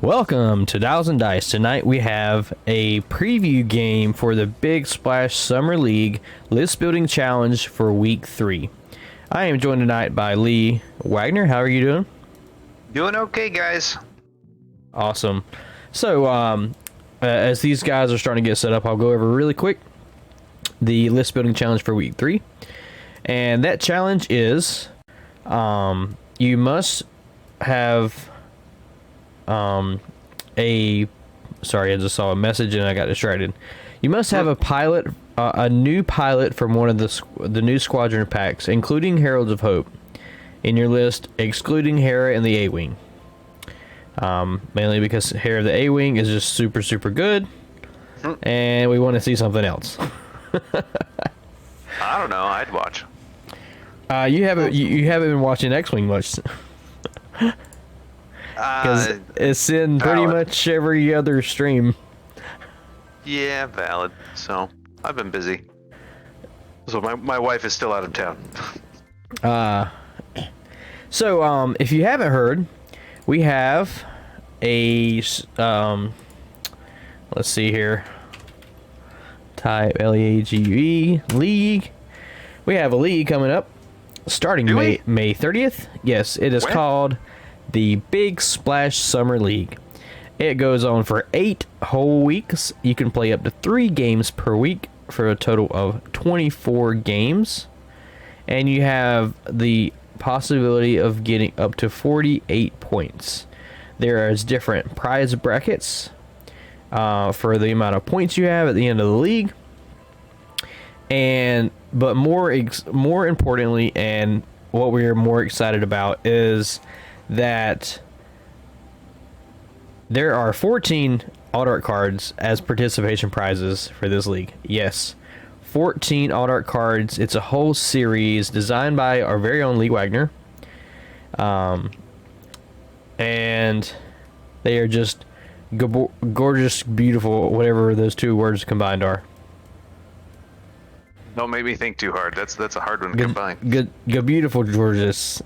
Welcome to Dials and Dice. Tonight we have a preview game for the Big Splash Summer League List Building Challenge for Week 3. I am joined tonight by Lee Wagner. How are you doing? Doing okay, guys. Awesome. So, as these guys are starting to get set up, I'll go over really quick the List Building Challenge for Week 3. And that challenge is, you must have... sorry, I just saw a message and I got distracted. You must have a pilot, a new pilot from one of the new squadron packs, including Heralds of Hope, in your list, excluding Hera and the A-Wing. Mainly because Hera of the A-Wing is just super good, and we want to see something else. I don't know. I'd watch. You haven't been watching X-Wing much. Because it's in pretty much every other stream. Yeah, valid. So, I've been busy. So, my wife is still out of town. So, if you haven't heard, we have a, let's see here. Type L-E-A-G-U-E, League. We have a league coming up, starting May 30th. Yes, it is called the Big Splash Summer League. It goes on for 8 whole weeks. You can play up to 3 games per week for a total of 24 games. And you have the possibility of getting up to 48 points. There is different prize brackets for the amount of points you have at the end of the league. But more importantly, and what we're more excited about is that there are 14 Alt Art cards as participation prizes for this league. Yes, 14 Alt Art cards. It's a whole series designed by our very own Lee Wagner. And they are just gorgeous, beautiful, whatever those two words combined are. Don't make me think too hard. That's a hard one to combine. Good, beautiful, gorgeous.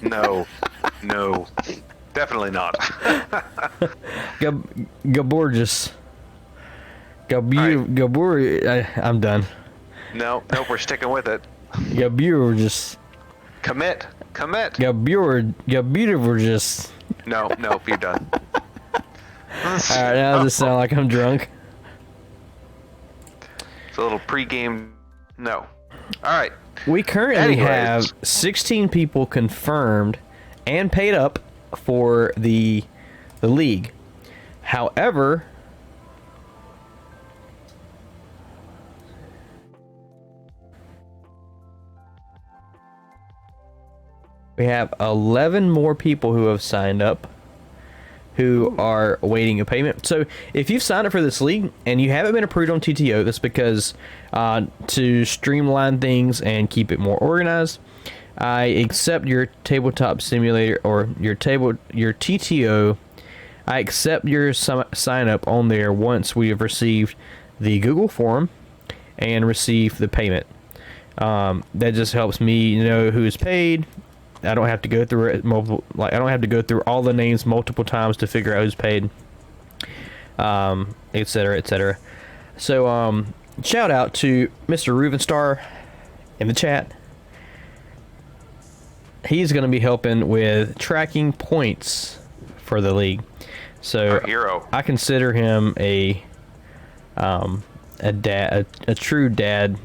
No, definitely not. Gorgeous. I'm done. Nope, we're sticking with it. Gorgeous. Commit. Gorgeous. Nope, you're done. Alright, now does this sound like I'm drunk? It's a little pre-game. No. Alright. We currently have 16 people confirmed and paid up for the league. However, we have 11 more people who have signed up who are awaiting a payment. So if you've signed up for this league and you haven't been approved on TTO, that's because to streamline things and keep it more organized, I accept your tabletop simulator or your TTO. I accept your sign up on there once we have received the Google form and received the payment. That just helps me know who is paid. I don't have to go through it I don't have to go through all the names multiple times to figure out who's paid, etc., etc. So, shout out to Mr. Rubenstar in the chat. He's going to be helping with tracking points for the league. So, our hero. I consider him a true dad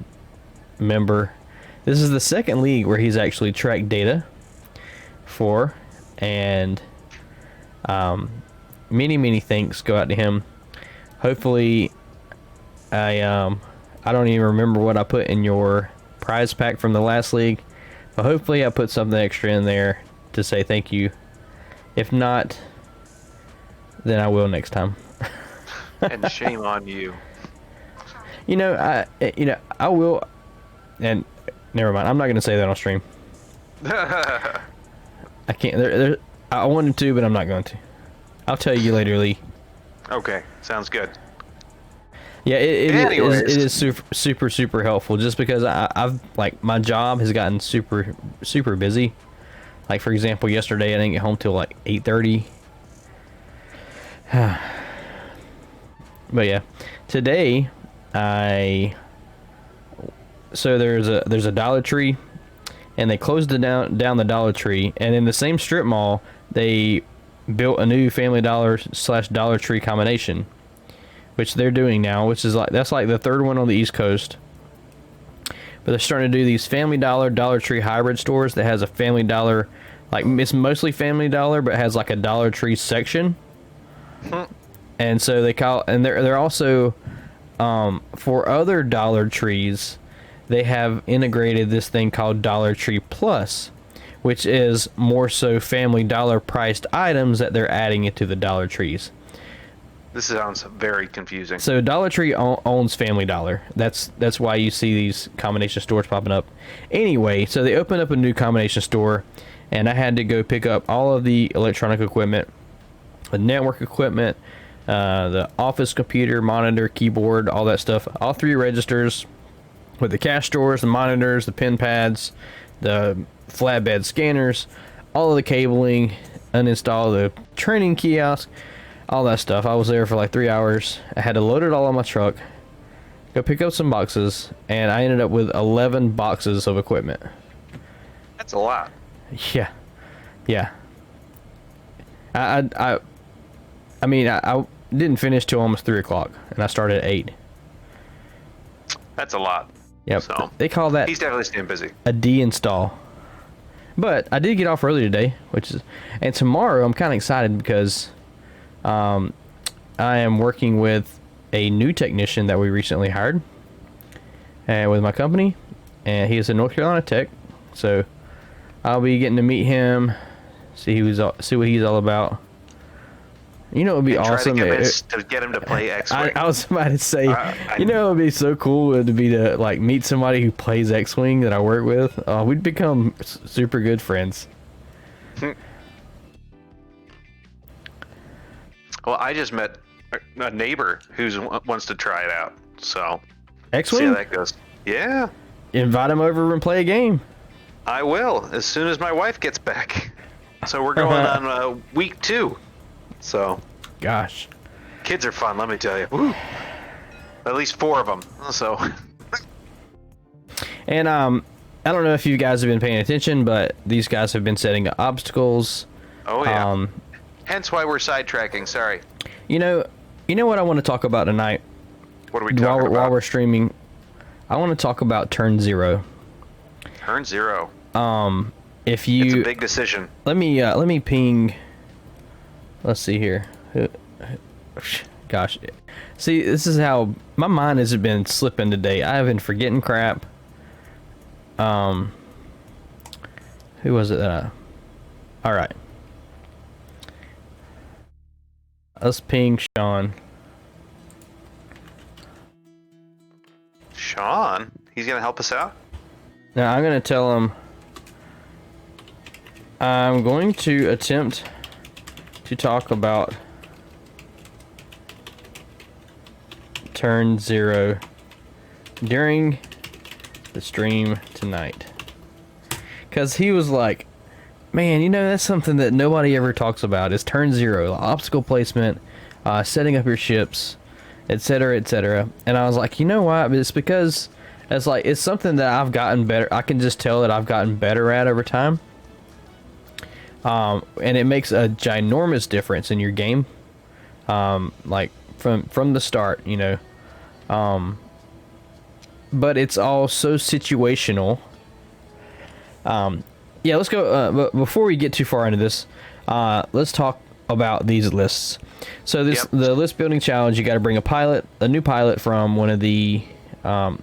member. This is the second league where he's actually tracked data for, and many thanks go out to him. Hopefully, I don't even remember what I put in your prize pack from the last league, but hopefully I put something extra in there to say thank you. If not, then I will next time. And shame on you. I will, and never mind. I'm not going to say that on stream. I can't. I wanted to, but I'm not going to. I'll tell you later, Lee. Okay, sounds good. Yeah, it is super helpful. Just because I've like my job has gotten super busy. Like for example, yesterday I didn't get home till like 8:30, But yeah, today so there's a Dollar Tree, and they closed down the Dollar Tree, and in the same strip mall they built a new Family Dollar / Dollar Tree combination, which they're doing now, which is that's like the third one on the East Coast. But they're starting to do these Family Dollar Dollar Tree hybrid stores that has a Family Dollar, like it's mostly Family Dollar, but it has like a Dollar Tree section. And so they're also for other Dollar Trees, they have integrated this thing called Dollar Tree Plus, which is more so Family Dollar priced items that they're adding into the Dollar Trees. This sounds very confusing. So Dollar Tree owns Family Dollar. That's why you see these combination stores popping up. Anyway, so they opened up a new combination store, and I had to go pick up all of the electronic equipment, the network equipment, the office computer, monitor, keyboard, all that stuff. All 3 registers with the cash drawers, the monitors, the pen pads, the flatbed scanners, all of the cabling, uninstall the training kiosk, all that stuff. I was there for like 3 hours. I had to load it all on my truck, go pick up some boxes, and I ended up with 11 boxes of equipment. That's a lot. Yeah. I mean, I didn't finish till almost 3 o'clock, and I started at 8. That's a lot. Yep. So they call that he's definitely staying busy. a de-install. But I did get off early today, and tomorrow I'm kind of excited because I am working with a new technician that we recently hired with my company, and he is a North Carolina tech. So I'll be getting to meet him, see what he's all about. You know, it would be awesome to get him to play X-Wing. I was about to say, you know, it would be so cool to like meet somebody who plays X-Wing that I work with. We'd become super good friends. Well, I just met a neighbor who wants to try it out. So X-Wing? See how that goes. Yeah. Invite him over and play a game. I will, as soon as my wife gets back. So we're going on week 2. So, gosh, kids are fun, let me tell you. Woo. At least 4 of them. So, and I don't know if you guys have been paying attention, but these guys have been setting obstacles. Oh yeah. Hence why we're sidetracking. Sorry. You know what I want to talk about tonight. What are we talking about? While we're streaming, I want to talk about Turn Zero. Turn Zero. If you, it's a big decision. Let me ping. Let's see here. Gosh, see, this is how my mind has been slipping today. I have been forgetting crap. Who was it? All right. Let's ping Sean. Sean? He's gonna help us out? Now I'm gonna tell him I'm going to attempt to talk about Turn Zero during the stream tonight. Because he was like, man, you know, that's something that nobody ever talks about is Turn Zero, obstacle placement, setting up your ships, etc., etc. And I was like, you know why? It's because it's something that I've gotten better. I can just tell that I've gotten better at over time. And it makes a ginormous difference in your game. Like from the start, you know. But it's all so situational. Yeah, let's go. But before we get too far into this, let's talk about these lists. So the list building challenge, you got to bring a new pilot from one of the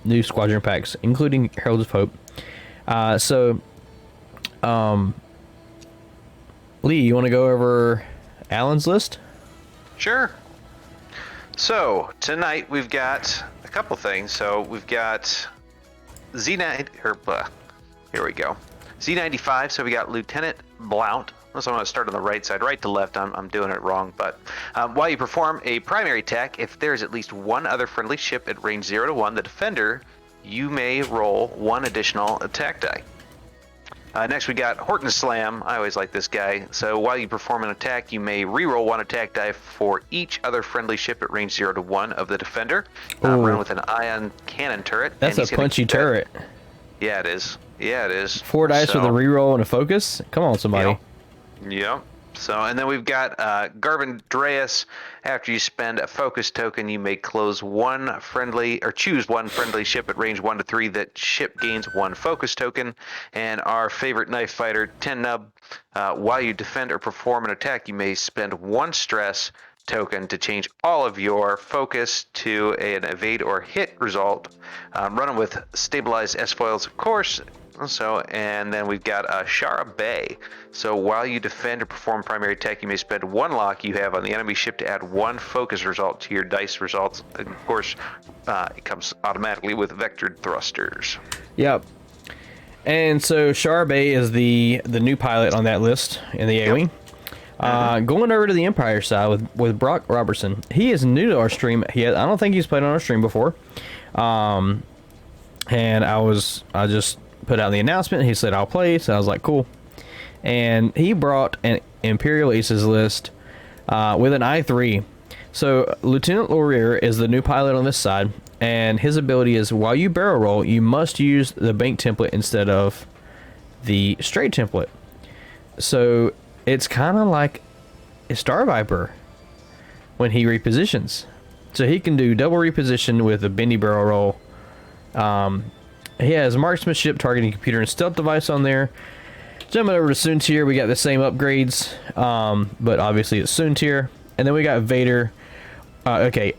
new squadron packs, including Heralds of Hope. Lee, you want to go over Alan's list? Sure. So tonight we've got a couple things. So we've got here we go. Z95. So we got Lieutenant Blount. So I'm going to start on the right side, right to left. I'm doing it wrong, but while you perform a primary attack, if there's at least one other friendly ship at range 0 to 1, the defender, you may roll 1 additional attack die. Next, we got Horton Slam. I always like this guy. So while you perform an attack, you may reroll one attack die for each other friendly ship at range 0 to 1 of the defender. Run with an ion cannon turret. That's a punchy turret. Yeah, it is. Yeah, it is. 4 dice with a reroll and a focus. Come on, somebody. Yep. So, and then we've got Garbandreas. After you spend a focus token, you may choose one friendly ship at range 1 to 3. That ship gains 1 focus token. And our favorite knife fighter, Ten Nub. While you defend or perform an attack, you may spend 1 stress token to change all of your focus to an evade or hit result. Running with stabilized S-foils, of course. So, and then we've got Shara Bay. So while you defend or perform primary attack, you may spend 1 lock you have on the enemy ship to add 1 focus result to your dice results. And of course, it comes automatically with vectored thrusters. Yep. And so Shara Bay is the new pilot on that list in the A-Wing. Going over to the Empire side with Brock Robertson. He is new to our stream. I don't think he's played on our stream before. And I just put out the announcement. He said I'll play, so I was like, cool. And he brought an Imperial Aces list with an I3. So Lieutenant Laurier is the new pilot on this side, and his ability is while you barrel roll, you must use the bank template instead of the straight template. So it's kind of like a Star Viper when he repositions. So he can do double reposition with a bendy barrel roll. He has marksmanship, targeting computer, and stealth device on there. Jumping over to Soontir, we got the same upgrades, but obviously it's Soontir. And then we got Vader. Okay,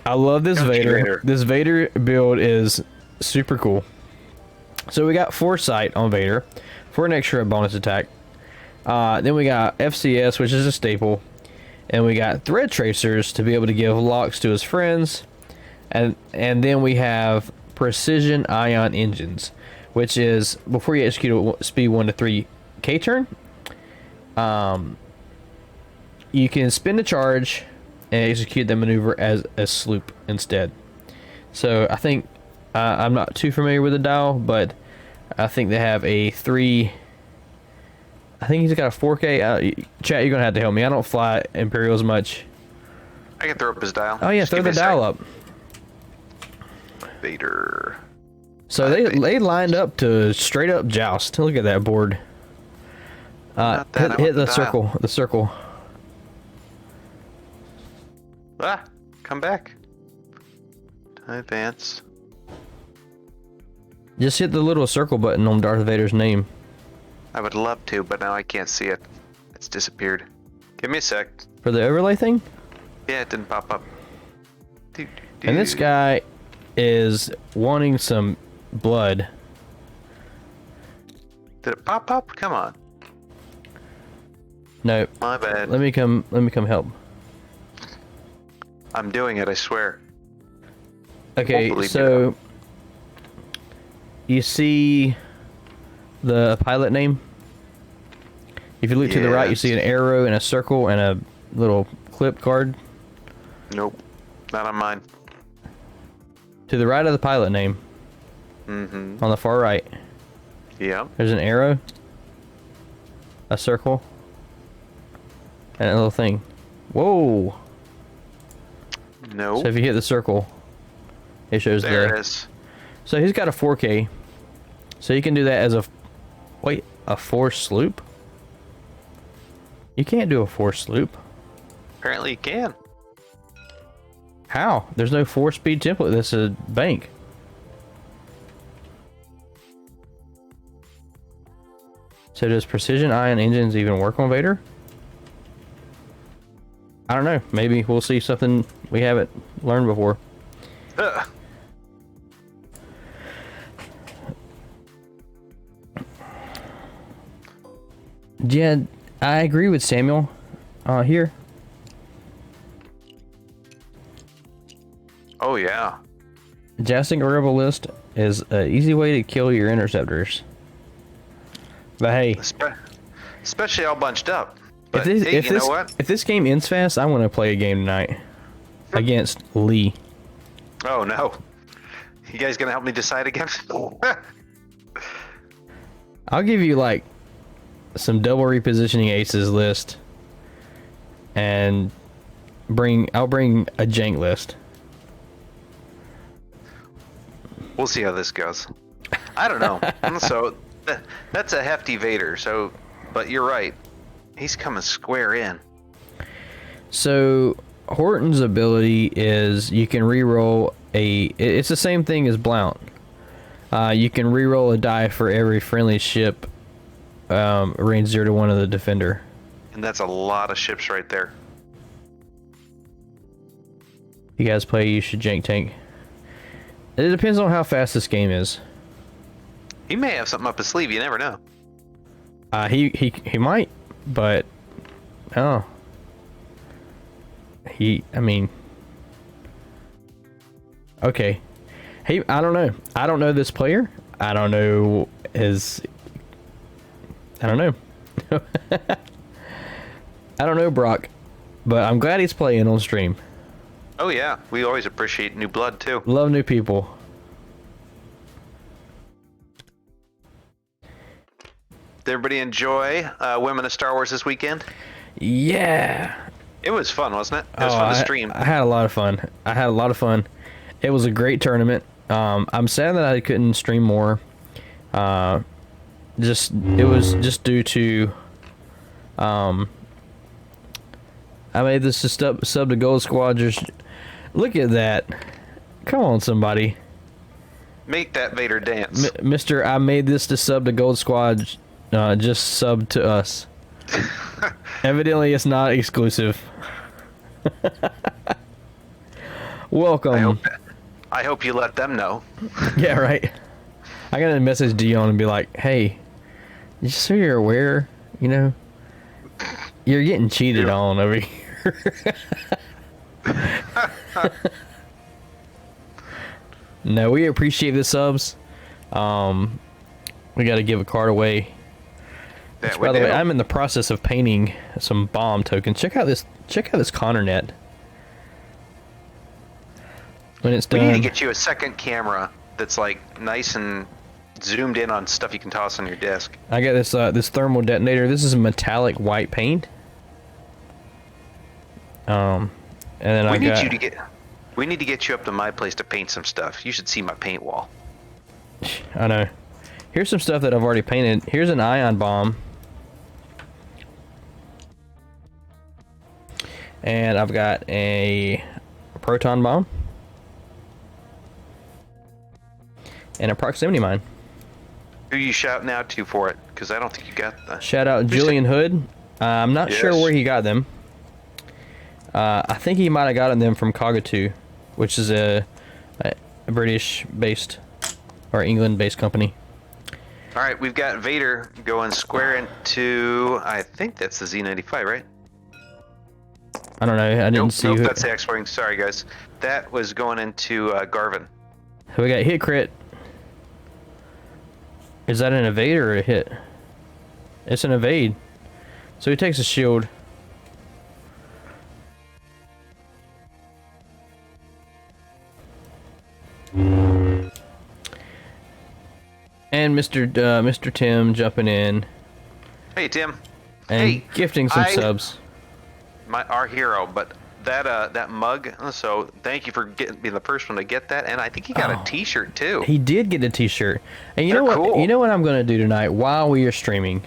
I love this Vader. This Vader build is super cool. So we got Foresight on Vader for an extra bonus attack. Then we got FCS, which is a staple. And we got Thread Tracers to be able to give locks to his friends. And then we have Precision Ion Engines, which is before you execute a speed 1 to 3 K turn, you can spin a charge and execute the maneuver as a sloop instead. So I think I'm not too familiar with the dial, but I think they have a 3. I think he's got a 4K. Chat, you're gonna have to help me. I don't fly Imperial as much. I can throw up his dial. Oh yeah, Just throw the dial up. Vader. So they lined up to straight up joust. Look at that board. Hit the circle. The circle. Come back. Advance. Just hit the little circle button on Darth Vader's name. I would love to, but now I can't see it. It's disappeared. Give me a sec. For the overlay thing? Yeah, it didn't pop up. And this guy is wanting some blood. Did it pop up? Come on. No. My bad. Let me come help. I'm doing it, I swear. Okay, so you see the pilot name? If you look to the right, you see an arrow and a circle and a little clip card. Nope. Not on mine. To the right of the pilot name. Mm-hmm. On the far right. Yeah. There's an arrow, a circle, and a little thing. Whoa! No. So if you hit the circle, it shows there it is. So he's got a 4K. So you can do that as a 4 sloop? You can't do a 4 sloop. Apparently you can. How? There's no 4-speed template. That's a bank. So does Precision Ion Engines even work on Vader? I don't know. Maybe we'll see something we haven't learned before. Yeah, I agree with Samuel here. Oh, yeah. Jousting a rebel list is an easy way to kill your interceptors. But hey, especially all bunched up. But if this game ends fast, I want to play a game tonight against Lee. Oh no! You guys gonna help me decide again? I'll give you like some double repositioning aces list, and I'll bring a jank list. We'll see how this goes. I don't know. So that's a hefty Vader. So, but you're right. He's coming square in. So Horton's ability is you can reroll it's the same thing as Blount. You can reroll a die for every friendly ship range 0 to 1 of the defender. And that's a lot of ships right there. You guys play, you should jank tank. It depends on how fast this game is. He may have something up his sleeve. You never know. He might, but oh, I mean, okay. I don't know. I don't know this player. I don't know his. I don't know. I don't know Brock, but I'm glad he's playing on stream. Oh yeah, we always appreciate new blood too. Love new people. Did everybody enjoy Women of Star Wars this weekend? Yeah. It was fun, wasn't it? It was fun to stream. I had a lot of fun. It was a great tournament. I'm sad that I couldn't stream more. It was just due to I made this to sub to Gold Squad. Just look at that. Come on, somebody. Make that Vader dance. Mister, I made this to sub to Gold Squad. Just sub to us. Evidently, it's not exclusive. Welcome. I hope you let them know. Yeah, right. I gotta message Dion and be like, "Hey, just so you're aware, you know, you're getting cheated on over here." No, we appreciate the subs. We got to give a card away. Which, by the way, I'm in the process of painting some bomb tokens. Check out this Connor net. When it's done, we need to get you a second camera that's like nice and zoomed in on stuff you can toss on your desk. I got this thermal detonator. This is metallic white paint. And then we need to get you up to my place to paint some stuff. You should see my paint wall. I know. Here's some stuff that I've already painted. Here's an ion bomb. And I've got a proton bomb. And a proximity mine. Who are you shouting out to for it? Because I don't think you got that. Shout out Julian Hood. I'm not sure where he got them. I think he might have gotten them from Cogatoo, which is a British-based or England-based company. All right, we've got Vader going square into, I think that's the Z95, right? I don't know. I didn't see. Nope, that's the X-Wing. Sorry, guys. That was going into Garvin. So we got hit crit. Is that an evade or a hit? It's an evade. So he takes a shield. And Mr. Tim jumping in. Hey, Tim. And gifting some subs. Our hero, but that mug. So thank you for being the first one to get that, and I think he got a T-shirt too. He did get a T-shirt, and you know what? Cool. You know what I'm gonna do tonight while we are streaming.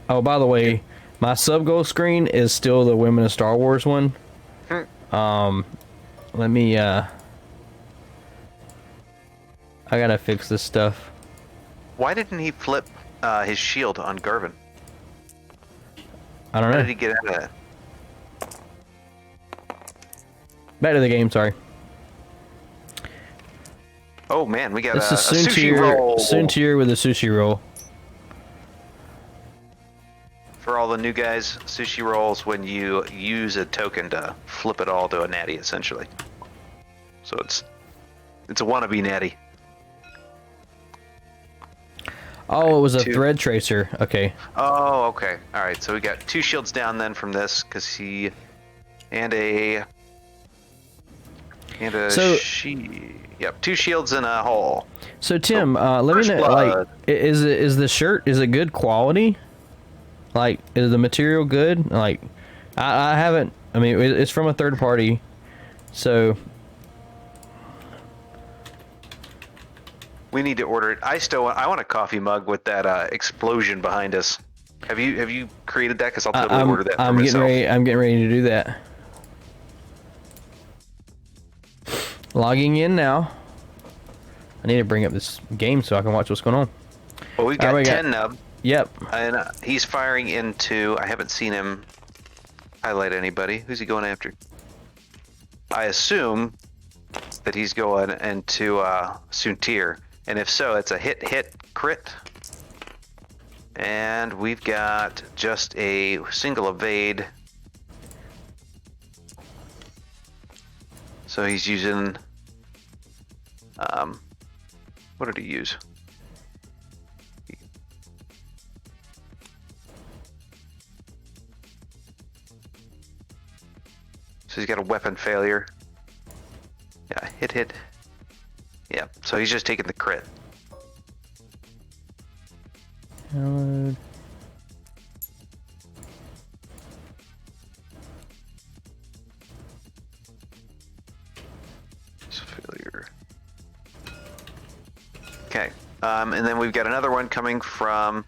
Oh, by the way, my sub goal screen is still the Women of Star Wars one. Let me. I gotta fix this stuff. Why didn't he flip his shield on Garvin? I don't know. How did he get out of that? Back to the game, sorry. Oh man, we got this a is sushi roll. Soontier with a sushi roll. For all the new guys, sushi rolls when you use a token to flip it all to a natty, essentially. So it's a wannabe natty. Oh, it was a thread tracer. Okay. Oh, okay. All right. So we got 2 shields down then from this because he and a so, yep, 2 shields in a hole. So Tim, let me First know. blood. Like, is the shirt, is it good quality? Like, is the material good? Like, I haven't. I mean, it's from a third party, so We need to order it. I want a coffee mug with that explosion behind us. Have you created that? Because I'll totally order that for I'm getting myself. ready. I'm getting ready to do that. Logging in now. I need to bring up this game so I can watch what's going on. Well, we've got we got- 10 nub, Yep. and he's firing into. I haven't seen him highlight anybody. Who's he going after? I assume that he's going into Suntir, and if so, it's a hit crit. And we've got just a single evade. So he's using. What did he use? So he's got a weapon failure. Yeah, hit. Yeah, so he's just taking the crit. Download. It's failure. Okay, and then we've got another one coming from.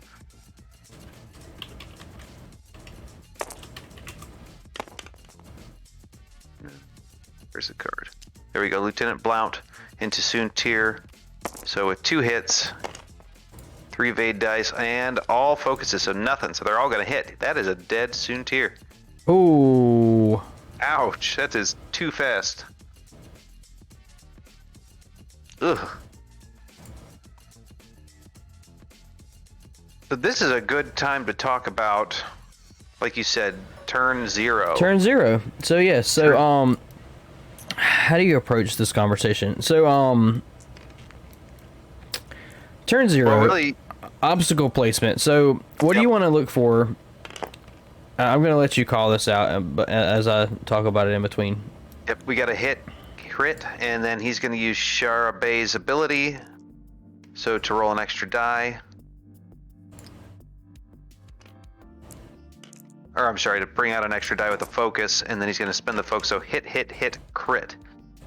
Where's the card? There we go, Lieutenant Blount into Suntir. So with 2 hits, 3 evade dice, and all focuses, so nothing. So they're all gonna hit. That is a dead Suntir. Ooh. Ouch, that is too fast. Ugh. But this is a good time to talk about, like you said, turn 0. Turn 0. So yeah. So how do you approach this conversation? So turn 0. Well, really, Obstacle placement. So what do Yep. you want to look for? I'm gonna let you call this out, but as I talk about it in between. yep, we got a hit crit, and then he's going to use Shara Bay's ability. So to roll an extra die. Or I'm sorry, to bring out an extra die with a focus, and then he's going to spend the focus. So hit, crit.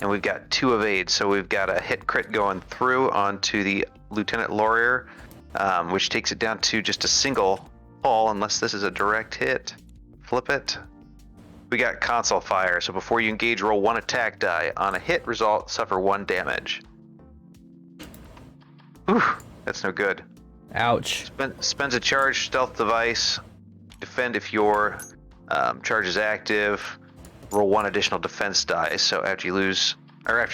And we've got 2 evades. So we've got a hit crit going through onto the Lieutenant Laurier, which takes it down to just a single fall, unless this is a direct hit. Flip it. We got console fire. So before you engage, roll 1 attack die. On a hit result, suffer 1 damage. Ooh, that's no good. Ouch. Spends a charge stealth device. Defend if your charge is active. Roll 1 additional defense die. So after you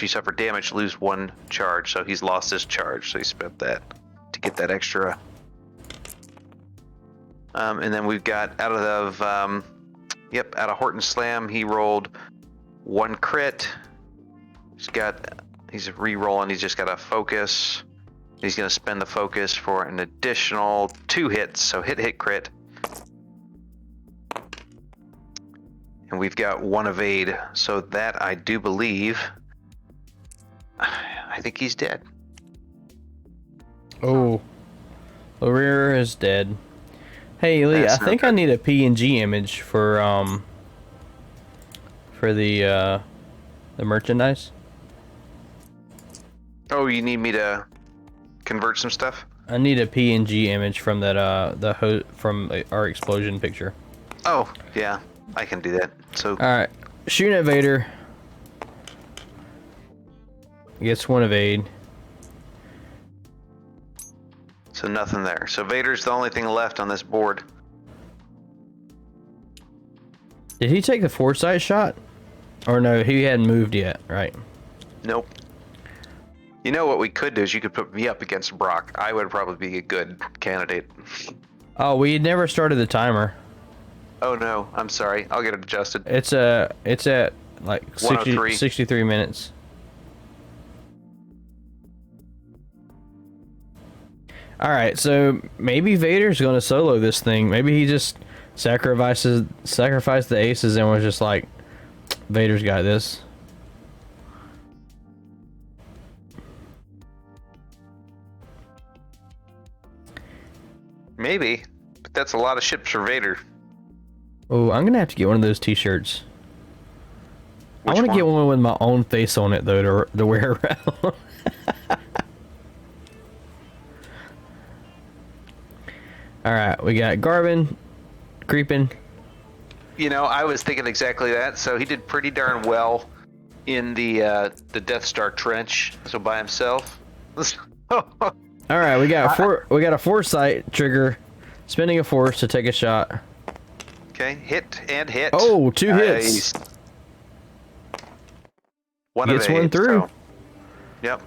suffer damage, lose 1 charge. So he's lost his charge. So he spent that to get that extra. And then we've got out of Horton Slam, he rolled 1 crit. He's re-rolling. He's just got a focus. He's going to spend the focus for an additional 2 hits. So hit, crit. And we've got 1 evade. So that, I do believe, I think he's dead. Oh. Laurier is dead. Hey Lee, That's I think I need a PNG image for the merchandise. Oh, you need me to convert some stuff? I need a PNG image from that from our explosion picture. Oh, yeah, I can do that. So All right, shooting at Vader. Gets 1 evade. So nothing there. So Vader's the only thing left on this board. Did he take the foresight shot? Or no, he hadn't moved yet, right? Nope. You know what we could do is you could put me up against Brock. I would probably be a good candidate. Oh, we never started the timer. Oh no, I'm sorry. I'll get it adjusted. It's at like 103. 63 minutes. All right, so maybe Vader's going to solo this thing. Maybe he just sacrificed the aces and was just like, Vader's got this. Maybe, but that's a lot of ships for Vader. Oh, I'm gonna have to get one of those T-shirts. I want to get one with my own face on it though to wear around. All right, we got Garvin creeping. You know, I was thinking exactly that. So he did pretty darn well in the Death Star trench, so by himself. All right, we got a foresight trigger, spending a force to take a shot. Okay, hit and hit. Oh, 2 hits. One gets one through. So, yep.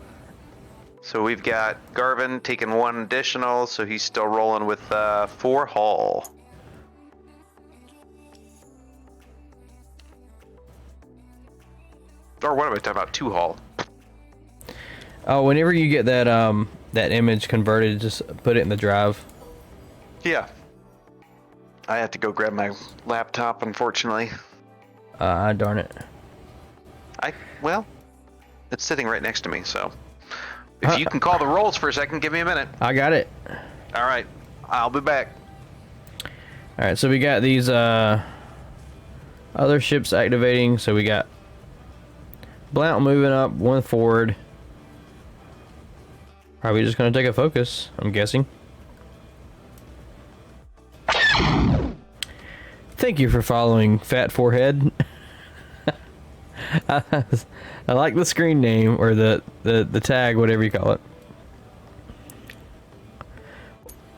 So we've got Garvin taking 1 additional, so he's still rolling with 4 hull. Or what am I talking about? 2 hull. Oh, whenever you get that that image converted, just put it in the drive. Yeah. I have to go grab my laptop, unfortunately. Darn it. Well, it's sitting right next to me, so. If you can call the rolls for a second, give me a minute. I got it. All right. I'll be back. All right, so we got these other ships activating. So we got Blount moving up, 1 forward. Probably just going to take a focus, I'm guessing. Thank you for following Fat Forehead. I like the screen name, or the tag, whatever you call it.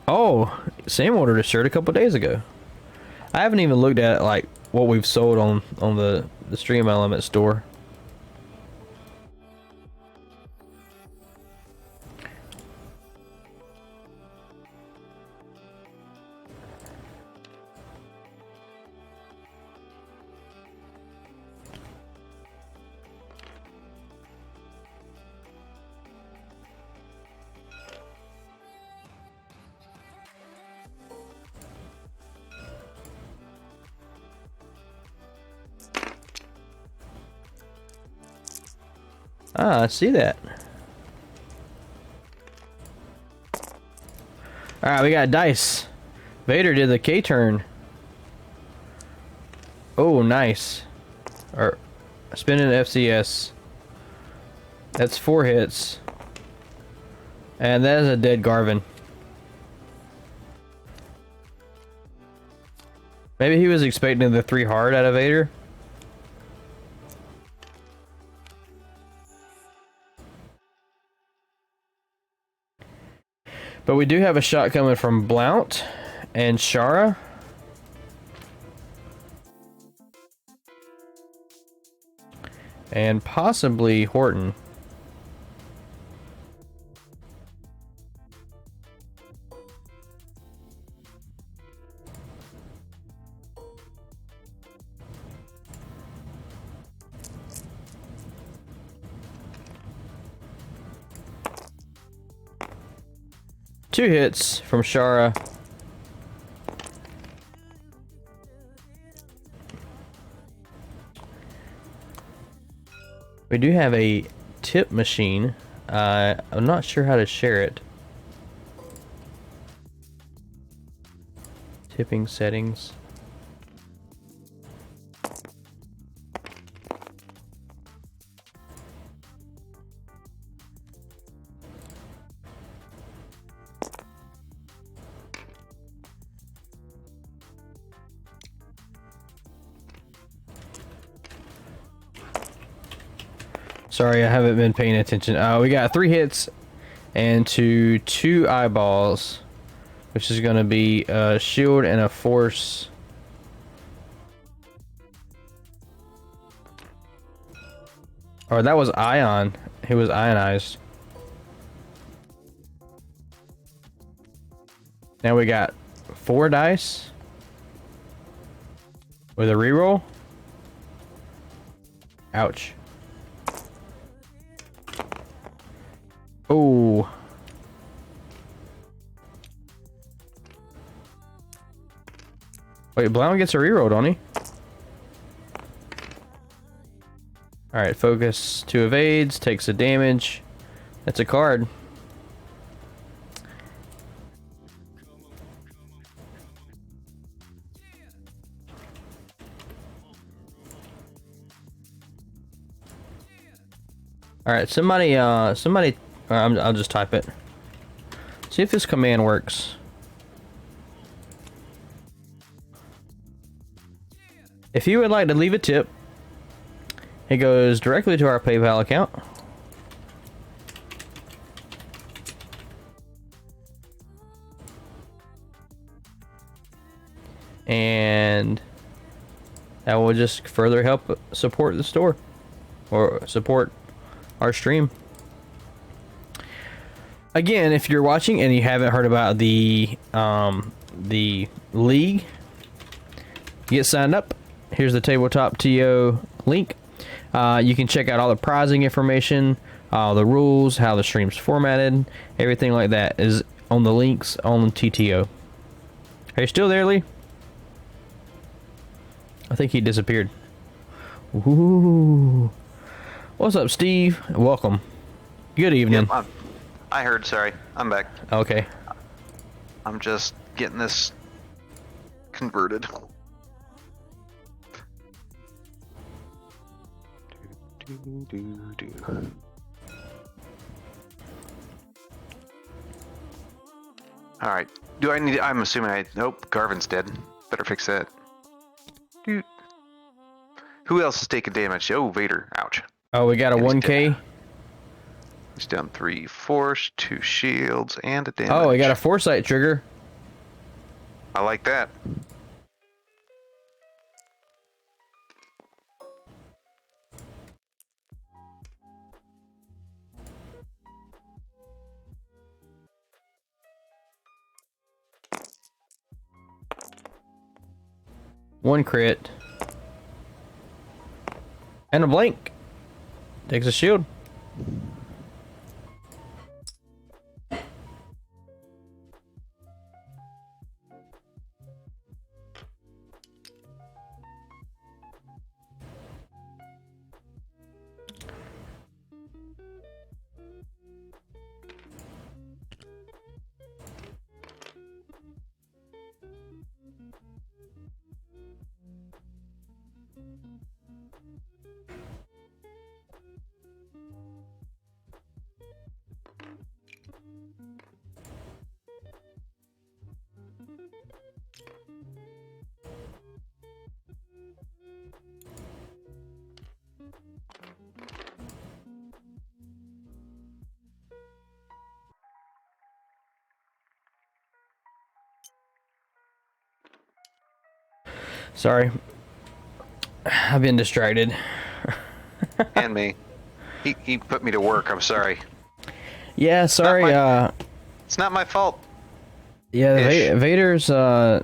Oh, Sam ordered a shirt a couple days ago. I haven't even looked at like what we've sold on the Stream Element store. Ah, I see that. Alright, we got dice. Vader did the K-turn. Oh, nice. Or spinning FCS. That's 4 hits. And that is a dead Garvin. Maybe he was expecting the 3 hard out of Vader. But we do have a shot coming from Blount and Shara. And possibly Horton. Two hits from Shara. We do have a tip machine. I'm not sure how to share it. Tipping settings. Sorry, I haven't been paying attention. We got 3 hits and two eyeballs, which is going to be a shield and a force. Or that was Ion. He was ionized. Now we got 4 dice with a reroll. Ouch. Oh. Wait, Blount gets a reroll, don't he? Alright, focus 2 evades, takes a damage. That's a card. All right, somebody, I'll just type it. See if this command works. If you would like to leave a tip, it goes directly to our PayPal account. And that will just further help support the store or support our stream. Again, if you're watching and you haven't heard about the league, get signed up. Here's the Tabletop TO link. You can check out all the prizing information, the rules, how the stream's formatted, everything like that is on the links on TTO. Are you still there, Lee? I think he disappeared. Ooh. What's up, Steve? Welcome. Good evening. Yep, I heard, sorry. I'm back. Okay. I'm just getting this converted. Alright. Do I need... I'm assuming I... Nope, Garvin's dead. Better fix that. Dude. Who else is taking damage? Oh, Vader. Ouch. Oh, we got a And he's 1K. dead. He's down 3 force, 2 shields, and a damage. Oh, we got a foresight trigger. I like that. One crit. And a blank. Takes a shield. Sorry. I've been distracted. And me. He put me to work, I'm sorry. Yeah, sorry. It's not my fault. Yeah, Ish. Vader's not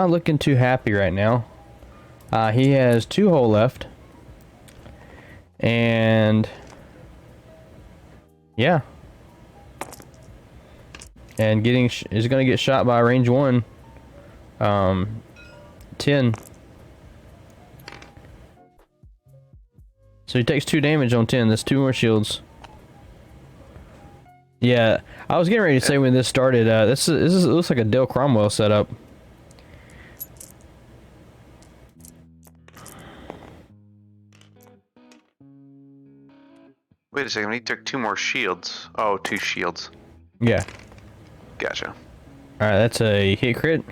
looking too happy right now. He has 2 hull left. And yeah. And is going to get shot by range 1. 10. So he takes 2 damage on 10. That's 2 more shields. Yeah, I was getting ready to say when this started, this looks like a Dale Cromwell setup. Wait a second, he took 2 more shields. Oh, 2 shields. Yeah. Gotcha. Alright, that's a hit crit.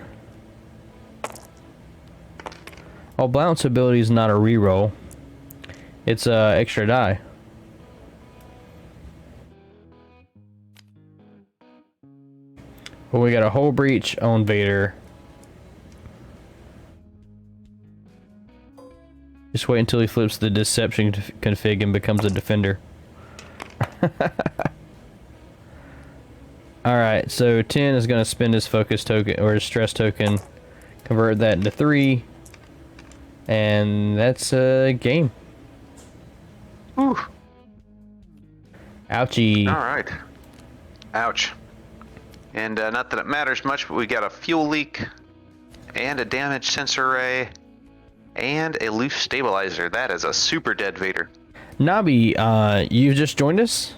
Oh, Blount's ability is not a reroll. It's a extra die. Well, we got a hull breach on Vader. Just wait until he flips the deception config and becomes a defender. Alright, so 10 is going to spend his focus token, or his stress token, convert that into 3, and that's a game. Ooh. Ouchie. Alright. Ouch. And not that it matters much, but we got a fuel leak, and a damage sensor array, and a loose stabilizer. That is a super dead Vader. Nabi, you've just joined us.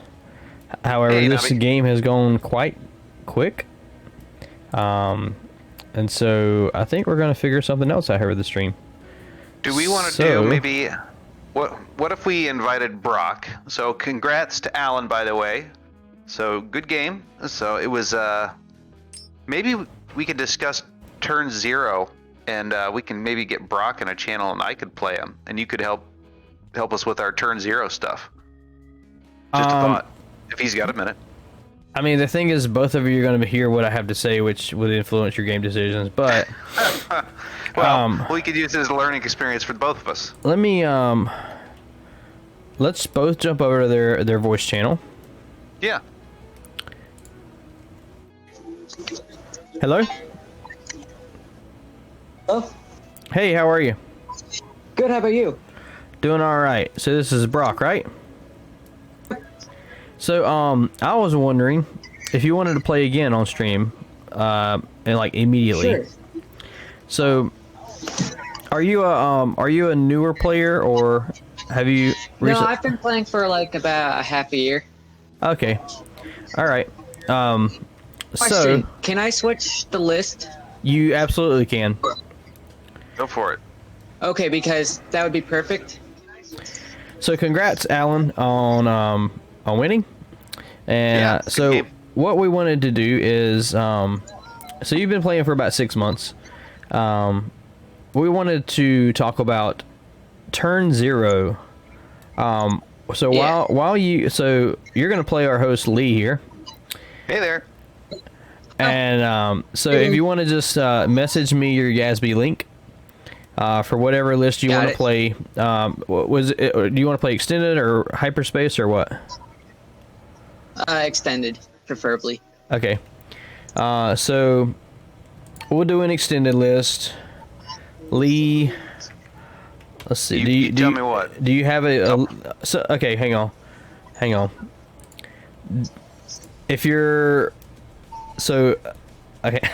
However, Hey, this Nabi. game has gone quite quick. And so I think we're going to figure something else out here with the stream. Do we want to So- do maybe What if we invited Brock? So congrats to Alan, by the way. So good game. So it was maybe we could discuss turn 0, and we can maybe get Brock in a channel, and I could play him, and you could help us with our turn 0 stuff. Just a thought. If he's got a minute. I mean, the thing is, both of you are going to hear what I have to say, which would influence your game decisions. But well, we could use it as a learning experience for both of us. let me let's both jump over to their voice channel. Yeah. Hello. Oh, Hey, how are you? good. How about you? Doing all right. So this is Brock, right? So I was wondering if you wanted to play again on stream, and like immediately. Sure. So, are you a newer player, or have you? No, I've been playing for like about a half a year. Okay. All right. So Question: can I switch the list? you absolutely can. Go for it. Okay, because that would be perfect. So congrats, Alan, on winning. And Yeah, good so game. what we wanted to do is, so you've been playing for about 6 months. We wanted to talk about turn 0. So Yeah. while you're gonna play our host Lee here, Hey there. and so if you want to just message me your Yasby link. For whatever list you Got want to it. play, do you want to play extended or hyperspace or what? Extended, preferably. Okay. So we'll do an extended list. Lee, let's see. You tell me what. Do you have so okay, hang on. If you're okay.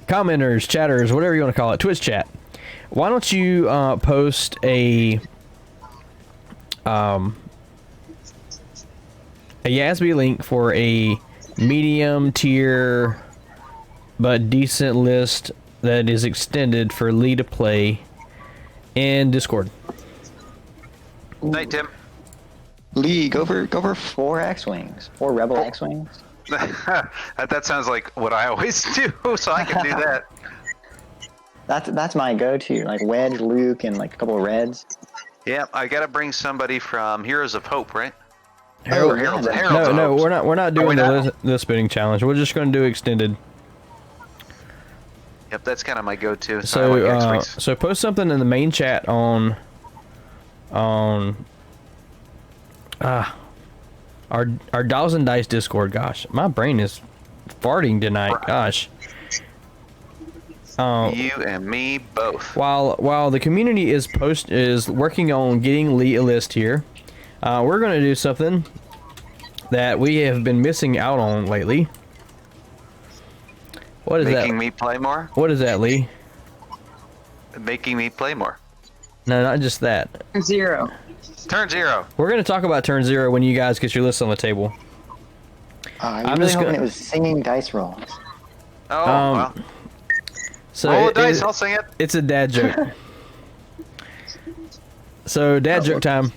Commenters, chatters, whatever you want to call it, Twitch chat. Why don't you post a Yasby link for a medium tier but decent list that is extended for Lee to play in Discord. Night, Tim. Lee, go for 4 X-Wings. 4 Rebel X-Wings. That sounds like what I always do, so I can do that. That's my go-to. Like Wedge, Luke, and like a couple of Reds. Yeah, I gotta bring somebody from Heroes of Hope, right? Harold- Heralds of No, Hope. we're not doing not? the spinning challenge. We're just going to do extended. Yep, that's kind of my go-to. So, I like X-Wings. So post something in the main chat on our Dolls and Dice Discord. Gosh, my brain is farting tonight. Gosh. You and me both. While the community is working on getting Lee a list here, we're going to do something that we have been missing out on lately. What is Making that? me play more? What is that, Lee? Making me play more. No, not just that. 0. Turn 0. We're going to talk about turn 0 when you guys get your list on the table. I'm I'm really just hoping gonna- it was singing dice rolls. Oh, well. So Roll the it- dice, I'll sing it. it's a dad joke. So dad joke time.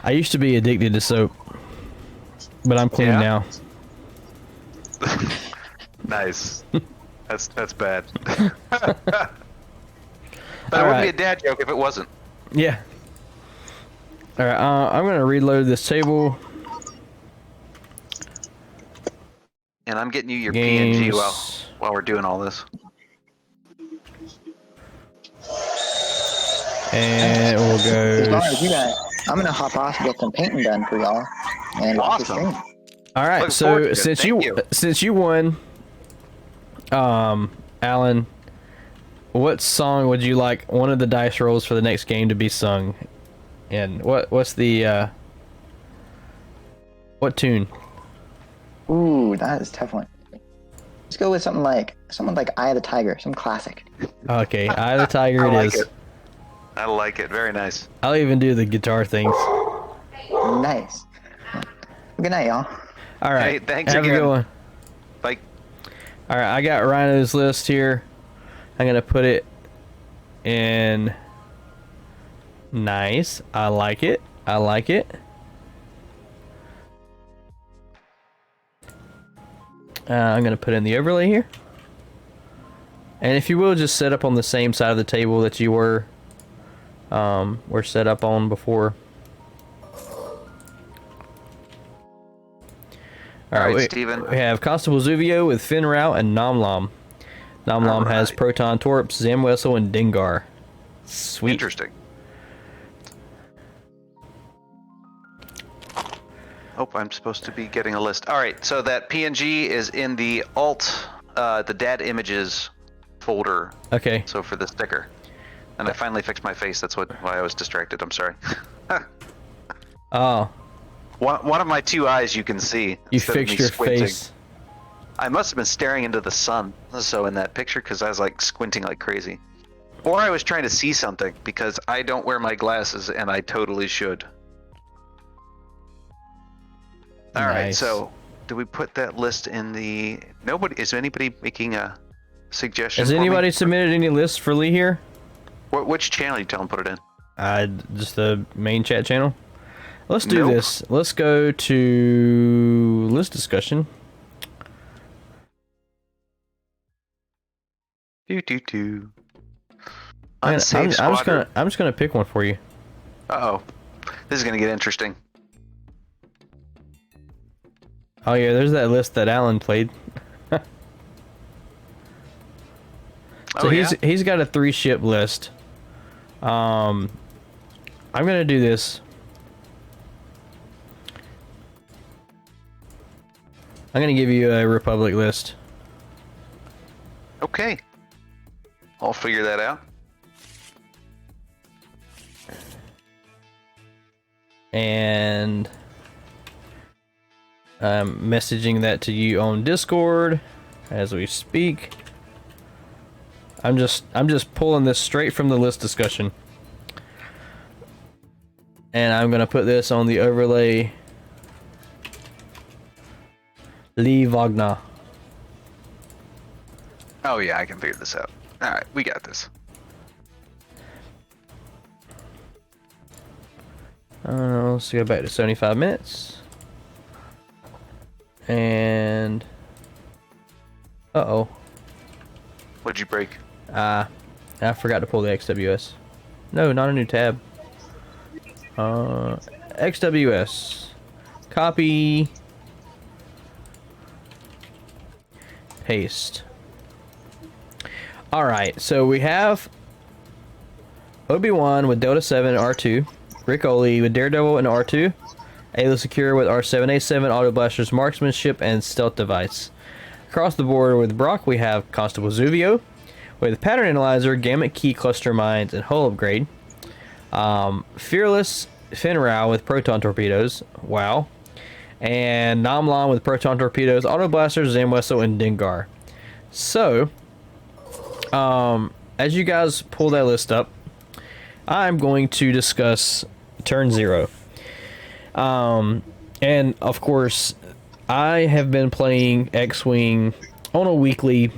I used to be addicted to soap, but I'm clean Yeah? now. Nice. That's bad. But it would Alright. be a dad joke if it wasn't. Yeah. All right. I'm gonna reload this table. And I'm getting you your Games. PNG while we're doing all this. And we'll As long go. as you got, I'm gonna hop off and get some painting done for y'all. And watch the Awesome. stream. All right. Looking forward to So it. since Thank you you. since you won, Alan, what song would you like one of the dice rolls for the next game to be sung? And what's the what tune? Ooh, that is a tough one. Let's go with something like Eye of the Tiger, some classic. Okay, Eye of the Tiger I it like is. it. I like it. Very nice. I'll even do the guitar things. Nice. Good night, y'all. All right. Hey, thanks Have a again. good one. Like, All right, I got Rhino's list here. I'm gonna put it in. Nice. I like it. I like it. I'm going to put in the overlay here. And if you will, just set up on the same side of the table that you were set up on before. Alright, we, Steven. we have Constable Zuvio with Finrao and Nomlam. Nomlam has Alright. Proton Torp, Zamwesel, and Dengar. Sweet. Interesting. Oh, I'm supposed to be getting a list. All right, so that PNG is in the the dad images folder. Okay. So for the sticker, and I finally fixed my face. That's why I was distracted. I'm sorry. Oh, One of my two eyes you can see. you instead of fixed me your squinting. face. I must have been staring into the sun. So in that picture, because I was like squinting like crazy, or I was trying to see something because I don't wear my glasses and I totally should. All right, Nice. so do we put that list in the? Nobody is anybody making a suggestion? Has for me? anybody submitted any lists for Lee here? Which channel you tell them put it in? Just the main chat channel. Let's do Nope. this. Let's go to list discussion. Do. Man, Unsafe I'm squadron. just gonna pick one for you. Uh-oh. This is gonna get interesting. Oh yeah, there's that list that Alan played. So Oh, yeah? he's got a 3-ship list. I'm gonna do this. I'm gonna give you a Republic list. Okay. I'll figure that out. And I'm messaging that to you on Discord as we speak. I'm just pulling this straight from the list discussion. And I'm gonna put this on the overlay Lee Wagner. Oh yeah, I can figure this out. All right, we got this. Let's go back to 75 minutes. And uh-oh. What'd you break? I forgot to pull the XWS. No, not a new tab. XWS. Copy. Paste. Alright, so we have Obi-Wan with Delta 7 R2, Rick Oli with Daredevil and R2, Ayla Secure with R7A7 Auto Blasters Marksmanship and Stealth Device. Across the board with Brock we have Constable Zuvio with Pattern Analyzer, Gamut Key Cluster Mines, and Hull Upgrade. Fearless Finrao with Proton Torpedoes, wow. And Nomlan with Proton Torpedoes, Auto Blasters, Zamwesel, and Dengar. So, as you guys pull that list up, I'm going to discuss Turn 0. And of course, I have been playing X-Wing on a weekly,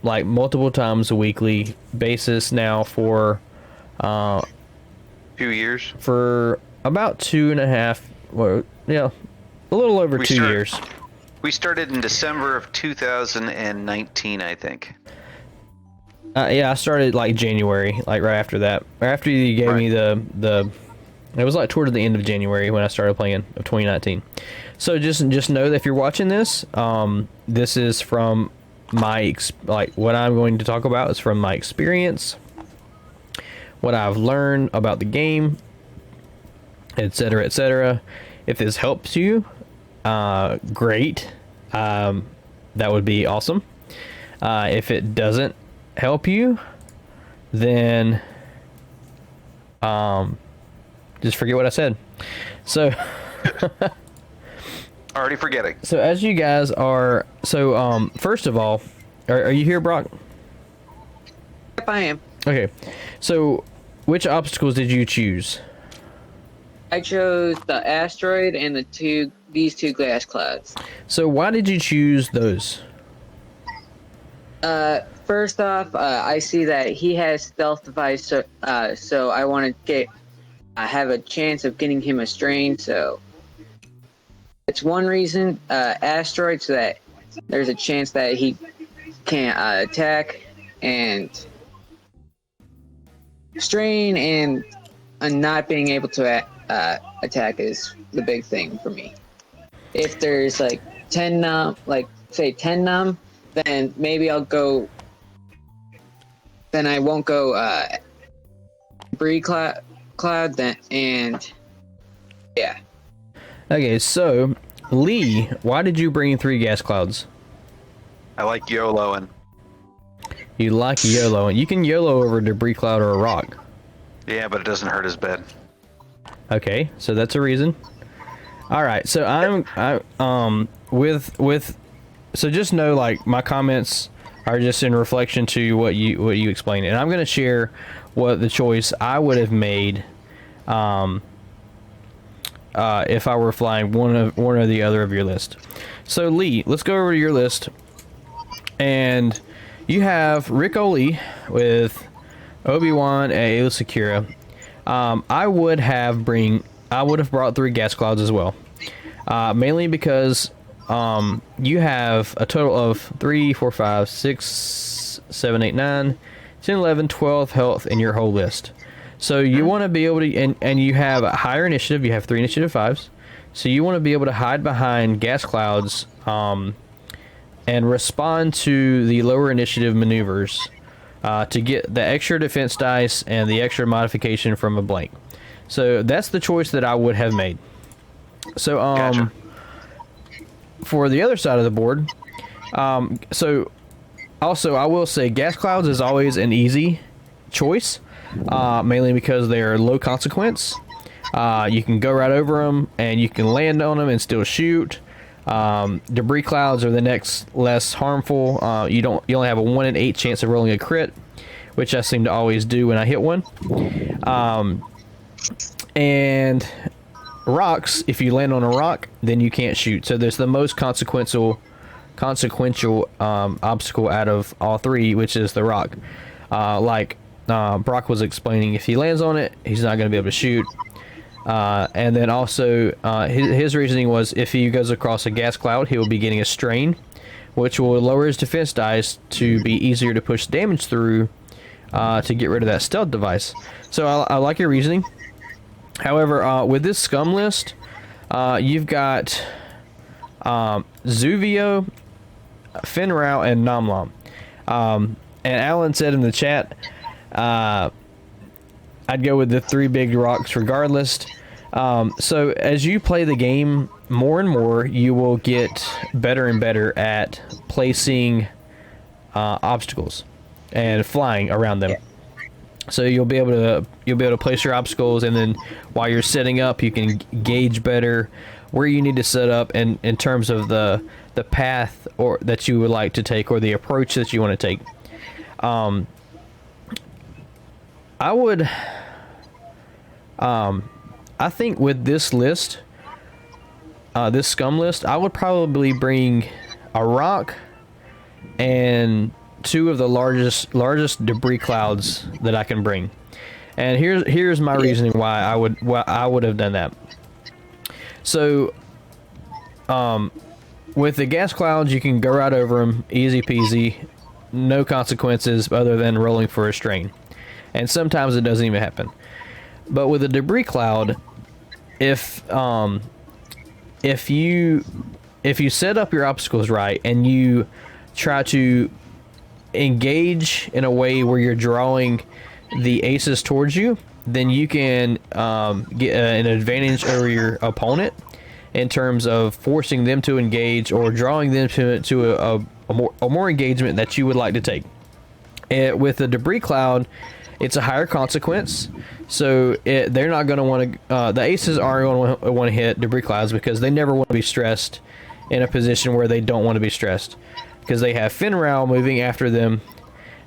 like multiple times a weekly basis now for 2 years. for about 2.5, well, yeah, a little over We 2 start- years. We started in December of 2019, I think. Yeah, I started like January, like right after that. Or after you gave me the it was like toward the end of January when I started playing of 2019. So just know that if you're watching this, this is from my like what I'm going to talk about is from my experience, what I've learned about the game, etc., etc. If this helps you, great. That would be awesome. If it doesn't help you, then just forget what I said. So Already forgetting. so as you guys are, so first of all, are you here, Brock? Yep, I am. Okay, so which obstacles did you choose? I chose the asteroid and these two glass clouds. So why did you choose those? First off, I see that he has stealth device, so I want to have a chance of getting him a strain. So it's one reason. Asteroid, so that there's a chance that he can't attack, and strain and not being able to attack is the big thing for me. If there's like 10 num, like say 10 num, then maybe I'll go. Then I won't go debris cloud then, and yeah. Okay, so Lee, why did you bring 3 gas clouds? I like YOLOing. You like YOLO, and you can YOLO over a debris cloud or a rock. Yeah, but it doesn't hurt as bad. Okay, so that's a reason. All right, so so just know, like, my comments are just in reflection to what you explained, and I'm going to share what the choice I would have made if I were flying one or the other of your list. So Lee, let's go over to your list, and you have Rick O'Lee with Obi-Wan and Aayla Secura. I would have brought 3 gas clouds as well, mainly because you have a total of 3, 4, 5, 6, 7, 8, 9, 10, 11, 12 health in your whole list. So you want to be able to, and you have a higher initiative. You have 3 initiative 5s. So you want to be able to hide behind gas clouds and respond to the lower initiative maneuvers to get the extra defense dice and the extra modification from a blank. So that's the choice that I would have made. So Gotcha. for the other side of the board, so also I will say gas clouds is always an easy choice, mainly because they're low consequence. You can go right over them and you can land on them and still shoot. Debris clouds are the next less harmful. You only have a 1 in 8 chance of rolling a crit, which I seem to always do when I hit one. And rocks, if you land on a rock, then you can't shoot. So there's the most consequential obstacle out of all 3, which is the rock. Like Brock was explaining, if he lands on it, he's not going to be able to shoot. And then also his reasoning was if he goes across a gas cloud, he will be getting a strain, which will lower his defense dice to be easier to push damage through to get rid of that stealth device. So I like your reasoning. However, with this scum list, you've got Zuvio, Finrao, and Namlam. And Alan said in the chat, I'd go with the 3 big rocks regardless. So as you play the game more and more, you will get better and better at placing obstacles and flying around them. So you'll be able to place your obstacles, and then while you're setting up, you can gauge better where you need to set up, and in terms of the path or that you would like to take, or the approach that you want to take. I think with this list, this scum list, I would probably bring a rock and 2 of the largest debris clouds that I can bring. And here's my reasoning why I would have done that. So, with the gas clouds, you can go right over them, easy peasy, no consequences other than rolling for a strain. And sometimes it doesn't even happen. But with a debris cloud, if you set up your obstacles right and you try to engage in a way where you're drawing the aces towards you, then you can get an advantage over your opponent in terms of forcing them to engage or drawing them to a more engagement that you would like to take. With the debris cloud, it's a higher consequence, so they're not going to want to. The aces aren't going to want to hit debris clouds because they never want to be stressed in a position where they don't want to be stressed, because they have Finrao moving after them,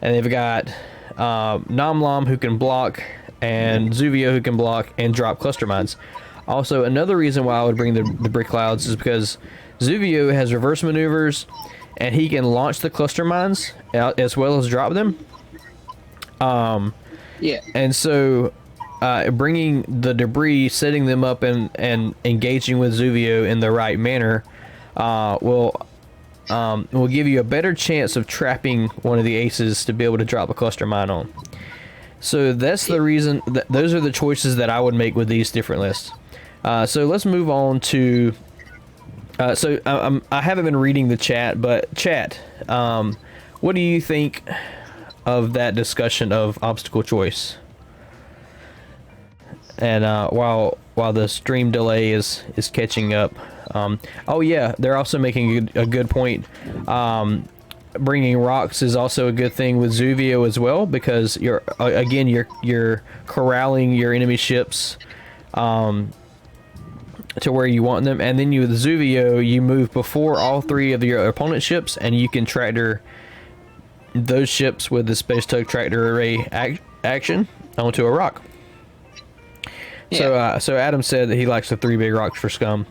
and they've got Namlam who can block, and Zuvio who can block and drop cluster mines. Also, another reason why I would bring the debris clouds is because Zuvio has reverse maneuvers, and he can launch the cluster mines out as well as drop them. Yeah. And so, bringing the debris, setting them up, and engaging with Zuvio in the right manner will give you a better chance of trapping one of the aces to be able to drop a cluster mine on. So that's the reason. Those are the choices that I would make with these different lists. So let's move on to. I haven't been reading the chat, but chat, what do you think of that discussion of obstacle choice? And while the stream delay is catching up, oh yeah, they're also making a good point. Bringing rocks is also a good thing with Zuvio as well, because you're corralling your enemy ships to where you want them, and then with Zuvio you move before all three of your opponent ships, and you can tractor those ships with the Space Tug Tractor Array action onto a rock. Yeah. So Adam said that he likes the 3 big rocks for scum.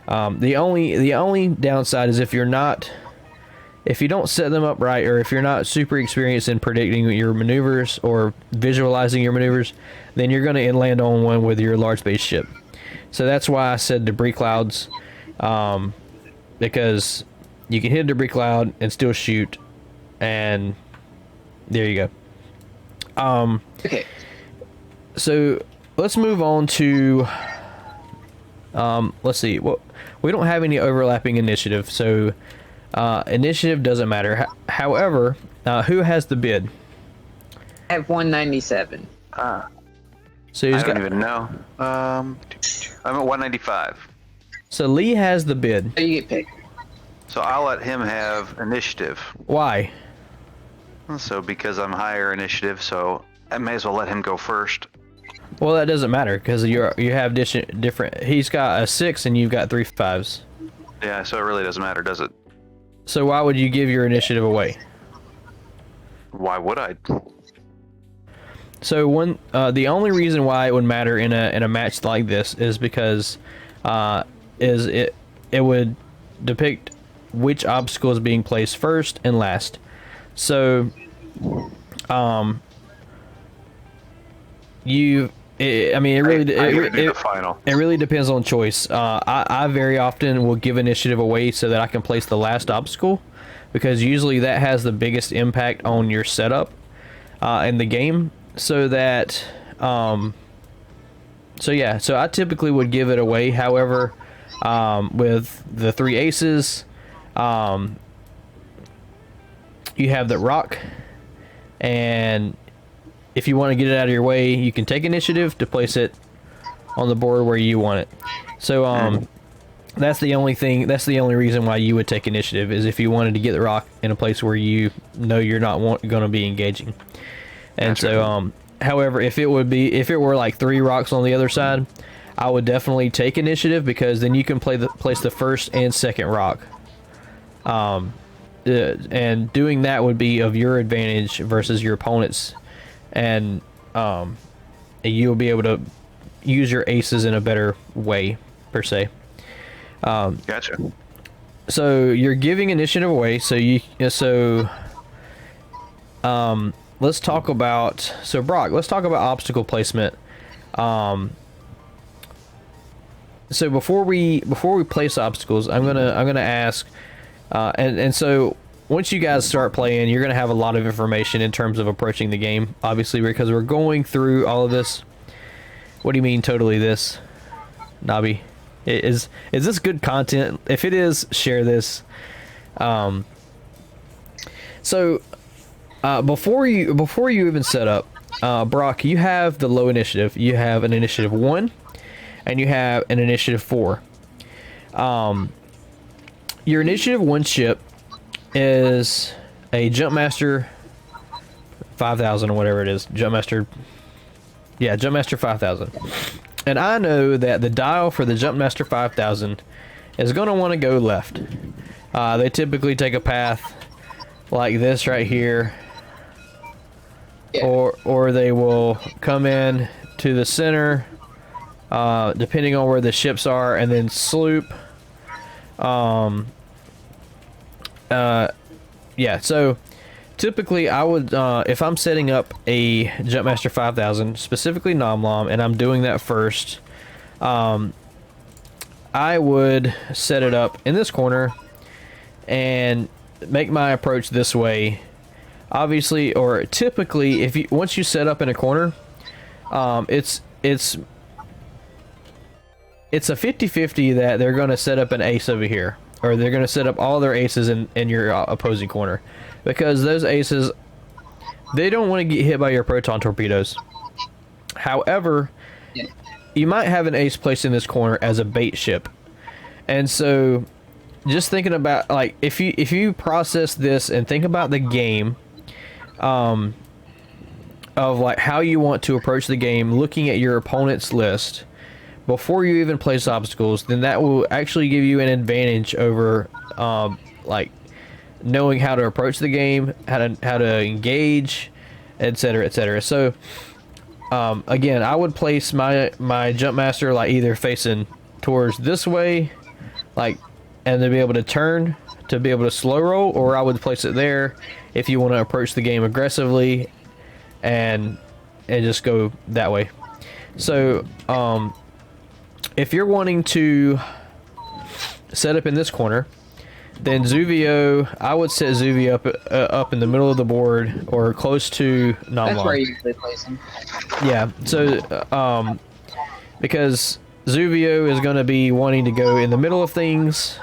The only downside is if you don't set them up right, or if you're not super experienced in predicting your maneuvers or visualizing your maneuvers, then you're going to inland on one with your large base ship. So that's why I said debris clouds, because you can hit a debris cloud and still shoot, and there you go. Okay. So let's move on to let's see. Well, we don't have any overlapping initiative, so initiative doesn't matter. However, who has the bid? I have 197. So I he's don't got. even know. I'm at 195. So Lee has the bid. So you get picked. So I'll let him have initiative. Why? So because I'm higher initiative, so I may as well let him go first. Well, that doesn't matter because you have different. He's got a 6 and you've got 3 5s. Yeah, so it really doesn't matter, does it? So why would you give your initiative away? Why would I? So the only reason why it would matter in a match like this is because it would depict which obstacle is being placed first and last. So it really depends on choice. I very often will give initiative away so that I can place the last obstacle, because usually that has the biggest impact on your setup in the game. So that so I typically would give it away. However, with the 3 aces, you have the rock, and if you want to get it out of your way, you can take initiative to place it on the board where you want it. So that's the only reason why you would take initiative, is if you wanted to get the rock in a place where you know you're not going to be engaging. And Gotcha. so however, if it were like 3 rocks on the other side, I would definitely take initiative, because then you can place the first and second rock. And doing that would be of your advantage versus your opponent's, and you'll be able to use your aces in a better way, per se. Gotcha. So you're giving initiative away. Let's talk about Brock. Let's talk about obstacle placement. So before we place obstacles, I'm gonna ask, and so once you guys start playing, you're gonna have a lot of information in terms of approaching the game. Obviously, because we're going through all of this. What do you mean, totally this, Nobby? Is this good content? If it is, share this. So before you even set up, Brock, you have the low initiative. You have an initiative 1, and you have an initiative 4. Your initiative 1 ship is a Jumpmaster 5000 or whatever it is. Jumpmaster 5000. And I know that the dial for the Jumpmaster 5000 is going to want to go left. They typically take a path like this right here. Yeah. Or they will come in to the center, depending on where the ships are, and then sloop. Yeah, so typically I would, if I'm setting up a Jumpmaster 5000, specifically Nom Nom, and I'm doing that first, I would set it up in this corner and make my approach this way. Obviously, or typically, if you once you set up in a corner, it's a 50-50 that they're going to set up an ace over here, or they're going to set up all their aces in your opposing corner, because those aces, they don't want to get hit by your proton torpedoes. However, you might have an ace placed in this corner as a bait ship, and so just thinking about, like, if you process this and think about the game, of like how you want to approach the game, looking at your opponent's list before you even place obstacles, then that will actually give you an advantage over like knowing how to approach the game, how to engage, etc., etc. So again, I would place my Jumpmaster like either facing towards this way, like, and then be able to turn to be able to slow roll, or I would place it there if you want to approach the game aggressively and just go that way. So if you're wanting to set up in this corner, then Zuvio, I would set Zuvio up in the middle of the board or close to Nom Nom. That's where I usually place him. Yeah, so because Zuvio is going to be wanting to go in the middle of things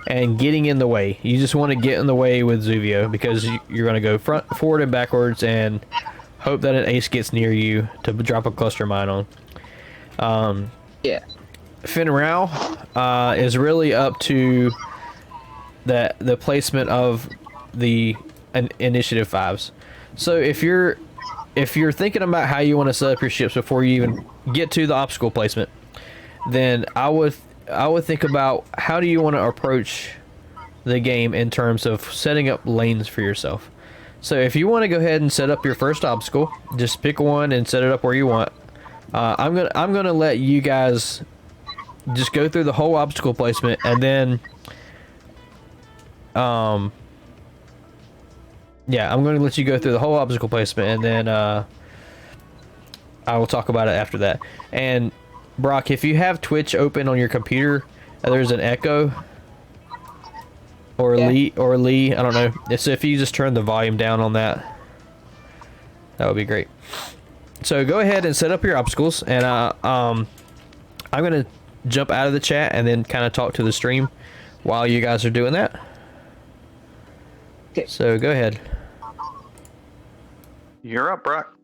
and getting in the way. You just want to get in the way with Zuvio, because you're going to go forward and backwards and hope that an ace gets near you to drop a cluster mine on. Yeah. Fenn Rau is really up to the placement of the initiative 5s. So if you're thinking about how you want to set up your ships before you even get to the obstacle placement, then I would think about how do you want to approach the game in terms of setting up lanes for yourself. So if you want to go ahead and set up your first obstacle, just pick one and set it up where you want. I'm gonna let you guys just go through the whole obstacle placement, and then yeah, I'm going to let you go through the whole obstacle placement, and then I will talk about it after that. And Brock, if you have Twitch open on your computer, there's an echo, or Lee, I don't know. So if you just turn the volume down on that, that would be great. So go ahead and set up your obstacles, and I'm going to jump out of the chat and then kind of talk to the stream while you guys are doing that. Okay. So go ahead. You're up, Brock.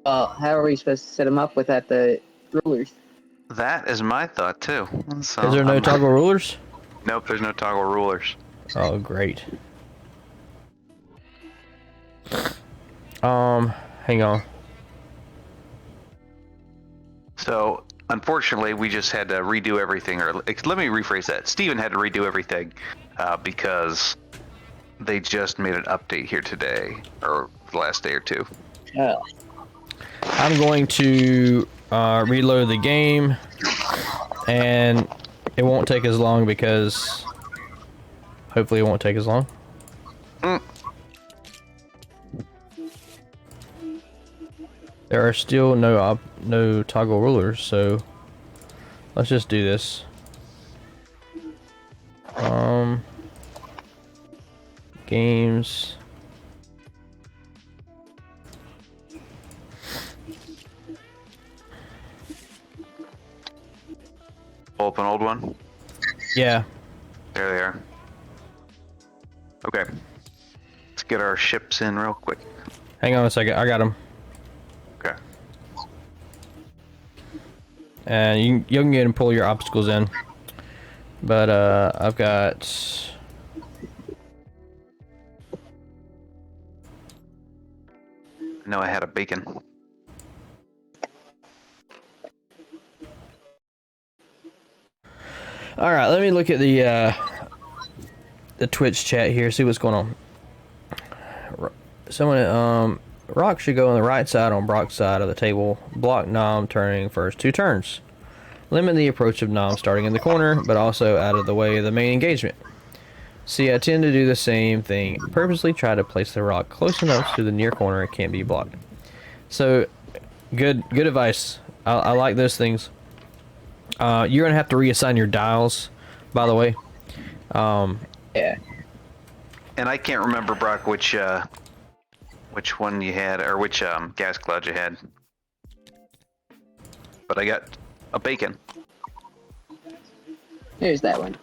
How are we supposed to set them up without the rulers? That is my thought too. So Is there no toggle rulers? Nope, there's no toggle rulers. Oh, great. Hang on. So, unfortunately, we just had to redo everything. Or let me rephrase that. Steven had to redo everything because they just made an update here today, or the last day or two. Oh. I'm going to reload the game, and it won't take as long because hopefully it won't take as long. There are still no toggle rulers, so let's just do this. Games. Pull up an old one. Yeah. There they are. Okay. Let's get our ships in real quick. Hang on a second. I got them. Okay. And you can get and pull your obstacles in. But I've got... I know I had a bacon. All right, let me look at the Twitch chat here, see what's going on. Someone, Rock should go on the right side on Brock's side of the table. Block Nom turning first 2 turns. Limit the approach of Nom starting in the corner, but also out of the way of the main engagement. See, I tend to do the same thing. Purposely try to place the rock close enough to the near corner it can't be blocked. So, good advice. I like those things. You're gonna have to reassign your dials, by the way. Yeah. And I can't remember, Brock, which one you had, or which gas cloud you had. But I got a bacon. Here's that one.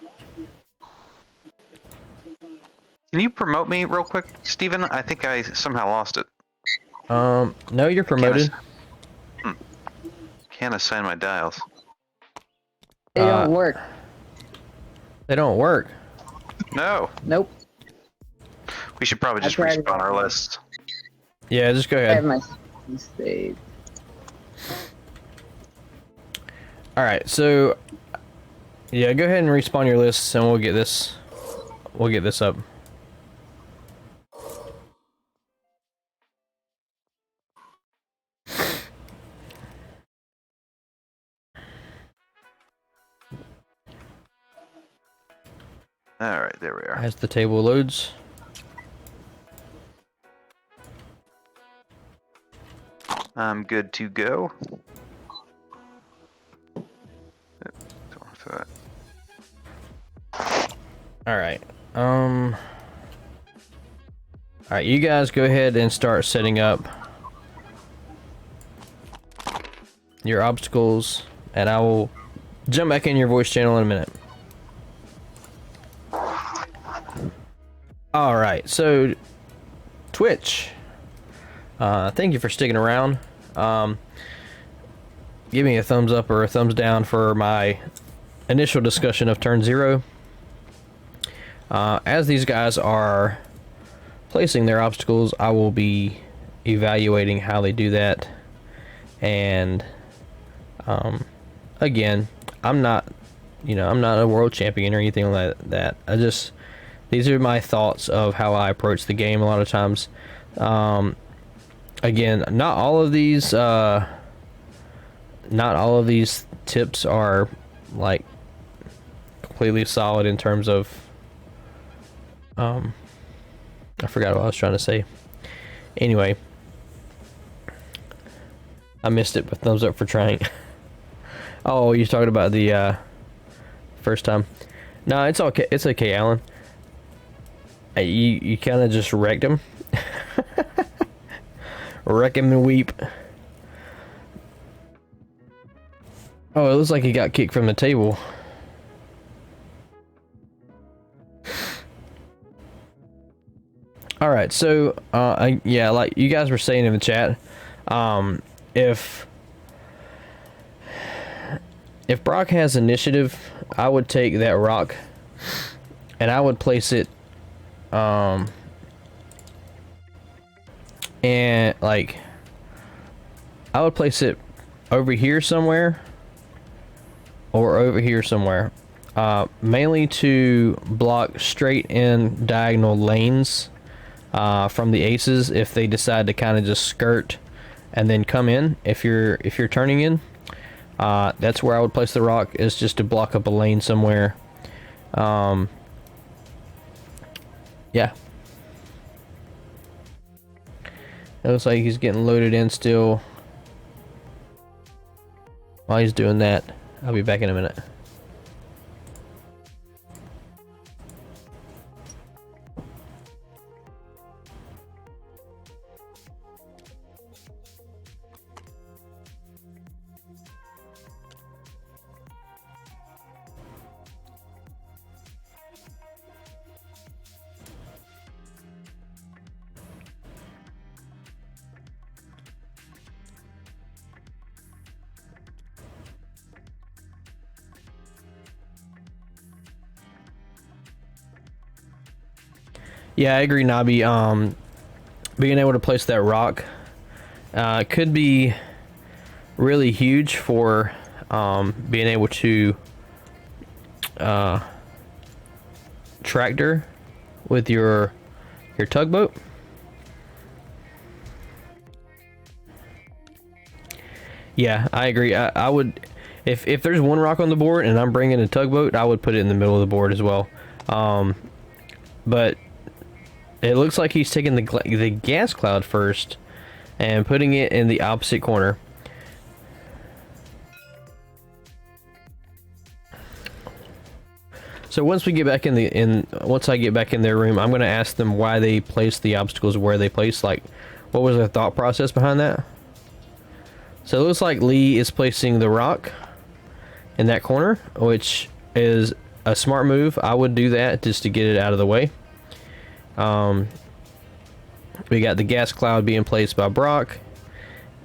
Can you promote me real quick, Steven? I think I somehow lost it. No, you're promoted. Can't assign my dials. They don't work. They don't work. No. Nope. We should probably just tried it. respawn our list. Yeah, just go I have ahead. my saved. All right, so yeah, go ahead and respawn your lists, and we'll get this. We'll get this up. All right, there we are. As the table loads. I'm good to go. All right. All right, you guys go ahead and start setting up your obstacles, and I will jump back in your voice channel in a minute. All right, so Twitch, thank you for sticking around. Give me a thumbs up or a thumbs down for my initial discussion of Turn Zero. As these guys are placing their obstacles, I will be evaluating how they do that. And again, I'm not a world champion or anything like that. These are my thoughts of how I approach the game a lot of times. Again, not all of these tips are like completely solid in terms of I forgot what I was trying to say. Anyway, I missed it, but thumbs up for trying. Oh, you're talking about the first time. No, it's okay. It's okay, Alan. You kind of just wrecked him. Wreck him and weep. Oh, it looks like he got kicked from the table. Alright, so, yeah, like you guys were saying in the chat, if Brock has initiative, I would take that rock, and I would place it, and, like, I would place it over here somewhere, or over here somewhere, mainly to block straight in diagonal lanes, from the aces if they decide to kind of just skirt and then come in. If you're turning in, that's where I would place the rock, is just to block up a lane somewhere. Yeah. It looks like he's getting loaded in still. While he's doing that, I'll be back in a minute. Yeah, I agree, Nabi. Being able to place that rock could be really huge for being able to tractor with your tugboat. Yeah, I agree. I would, if there's one rock on the board and I'm bringing a tugboat, I would put it in the middle of the board as well. but it looks like he's taking the gas cloud first and putting it in the opposite corner. So once we get back once I get back in their room, I'm gonna ask them why they placed the obstacles where they placed. Like, what was their thought process behind that? So it looks like Lee is placing the rock in that corner, which is a smart move. I would do that just to get it out of the way. We got the gas cloud being placed by Brock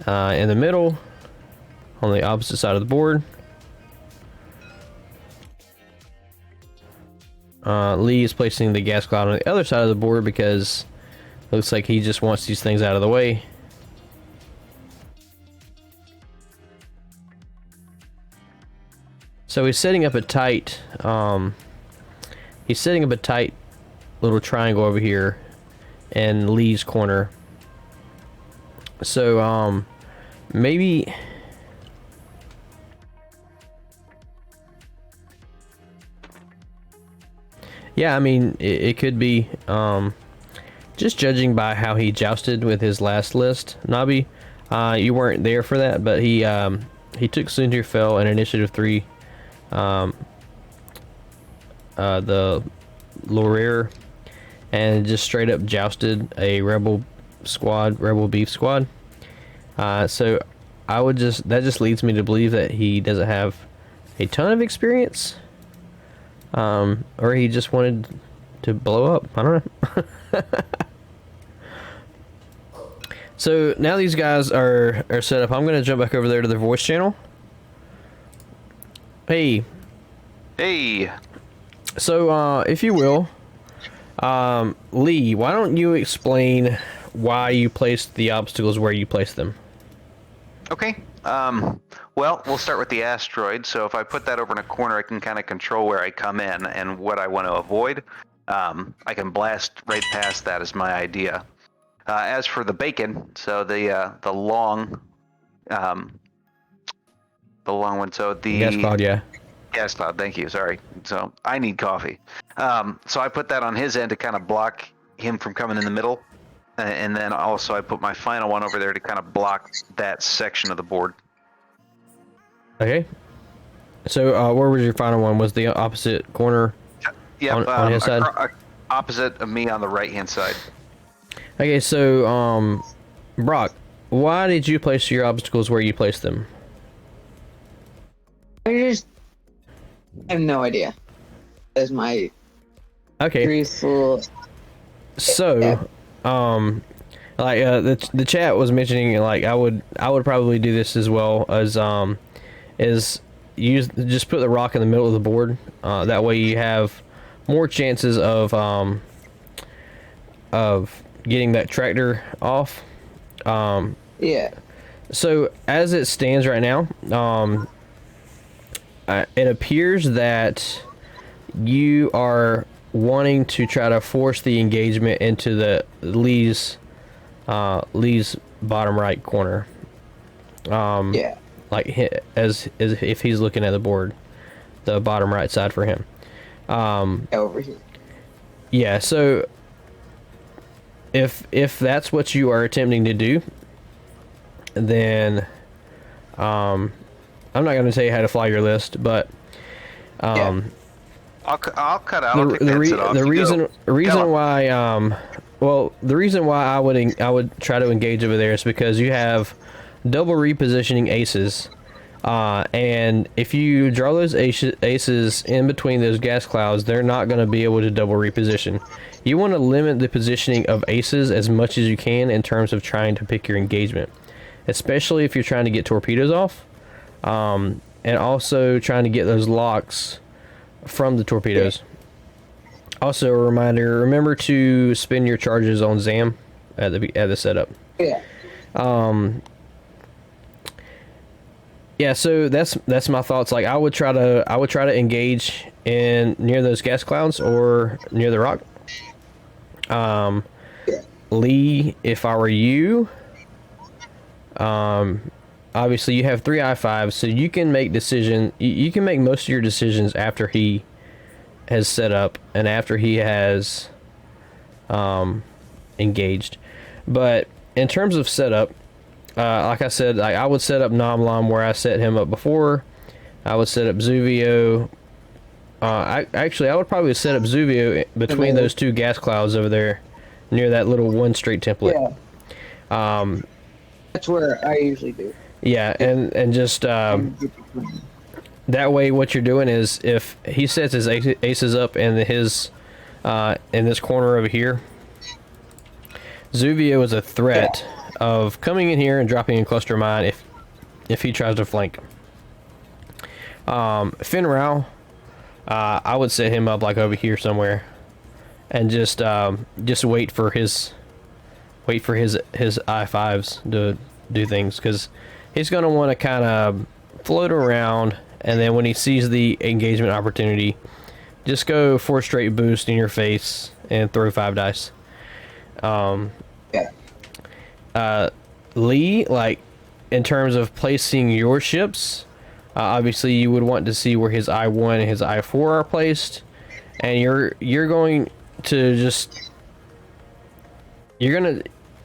in the middle on the opposite side of the board. Lee is placing the gas cloud on the other side of the board because it looks like he just wants these things out of the way. So he's setting up a tight little triangle over here in Lee's corner. So maybe yeah, I mean it could be just judging by how he jousted with his last list. Nabi, you weren't there for that, but he took Sundirfell in Initiative 3. The Lorer, and just straight up jousted a rebel beef squad. So I would that just leads me to believe that he doesn't have a ton of experience, or he just wanted to blow up. I don't know. So now these guys are set up. I'm gonna jump back over there to their voice channel. Hey. So, if you will, Lee, why don't you explain why you placed the obstacles where you placed them? Okay. Well, we'll start with the asteroid. So if I put that over in a corner, I can kind of control where I come in and what I want to avoid. I can blast right past that is my idea. As for the bacon, so the long one. So the Gas cloud, yeah. Gas cloud, thank you. Sorry. So I need coffee. So I put that on his end to kind of block him from coming in the middle. And then also I put my final one over there to kind of block that section of the board. Okay. So where was your final one? Was the opposite corner? Yeah, on his side? Opposite of me on the right-hand side. Okay, so Brock, why did you place your obstacles where you placed them? I have no idea. That's my Okay. truthful. So, like the chat was mentioning, like I would probably do this as well as just put the rock in the middle of the board. That way you have more chances of getting that tractor off. Yeah. So as it stands right now, it appears that you are wanting to try to force the engagement into the Lee's bottom right corner. Yeah. Like as if he's looking at the board, the bottom right side for him. Over here. Yeah. So if that's what you are attempting to do, then I'm not going to tell you how to fly your list, but I'll cut out the reason why I would try to engage over there is because you have double repositioning aces, and if you draw those aces in between those gas clouds, they're not going to be able to double reposition. You want to limit the positioning of aces as much as you can in terms of trying to pick your engagement, especially if you're trying to get torpedoes off, and also trying to get those locks from the torpedoes. Also, a reminder: remember to spend your charges on Zam at the setup. Yeah. Yeah. So that's my thoughts. Like I would try to engage in near those gas clouds or near the rock. Lee, if I were you, obviously you have 3 I-5s, so you can make you can make most of your decisions after he has set up and after he has engaged. But in terms of setup, like I said, I would set up Nomlam where I set him up before. I would set up Zuvio. I would probably set up Zuvio between those two gas clouds over there, near that little one straight template. Yeah. That's where I usually do. Yeah, and just that way, what you're doing is if he sets his aces up in his in this corner over here, Zuvio is a threat of coming in here and dropping a cluster mine if he tries to flank. Finn Rao, I would set him up like over here somewhere, and just wait for his I5s to do things, because he's going to want to kind of float around, and then when he sees the engagement opportunity, just go 4 straight boost in your face and throw 5 dice. Lee, like in terms of placing your ships, obviously you would want to see where his I1 and his I4 are placed, and you're going to just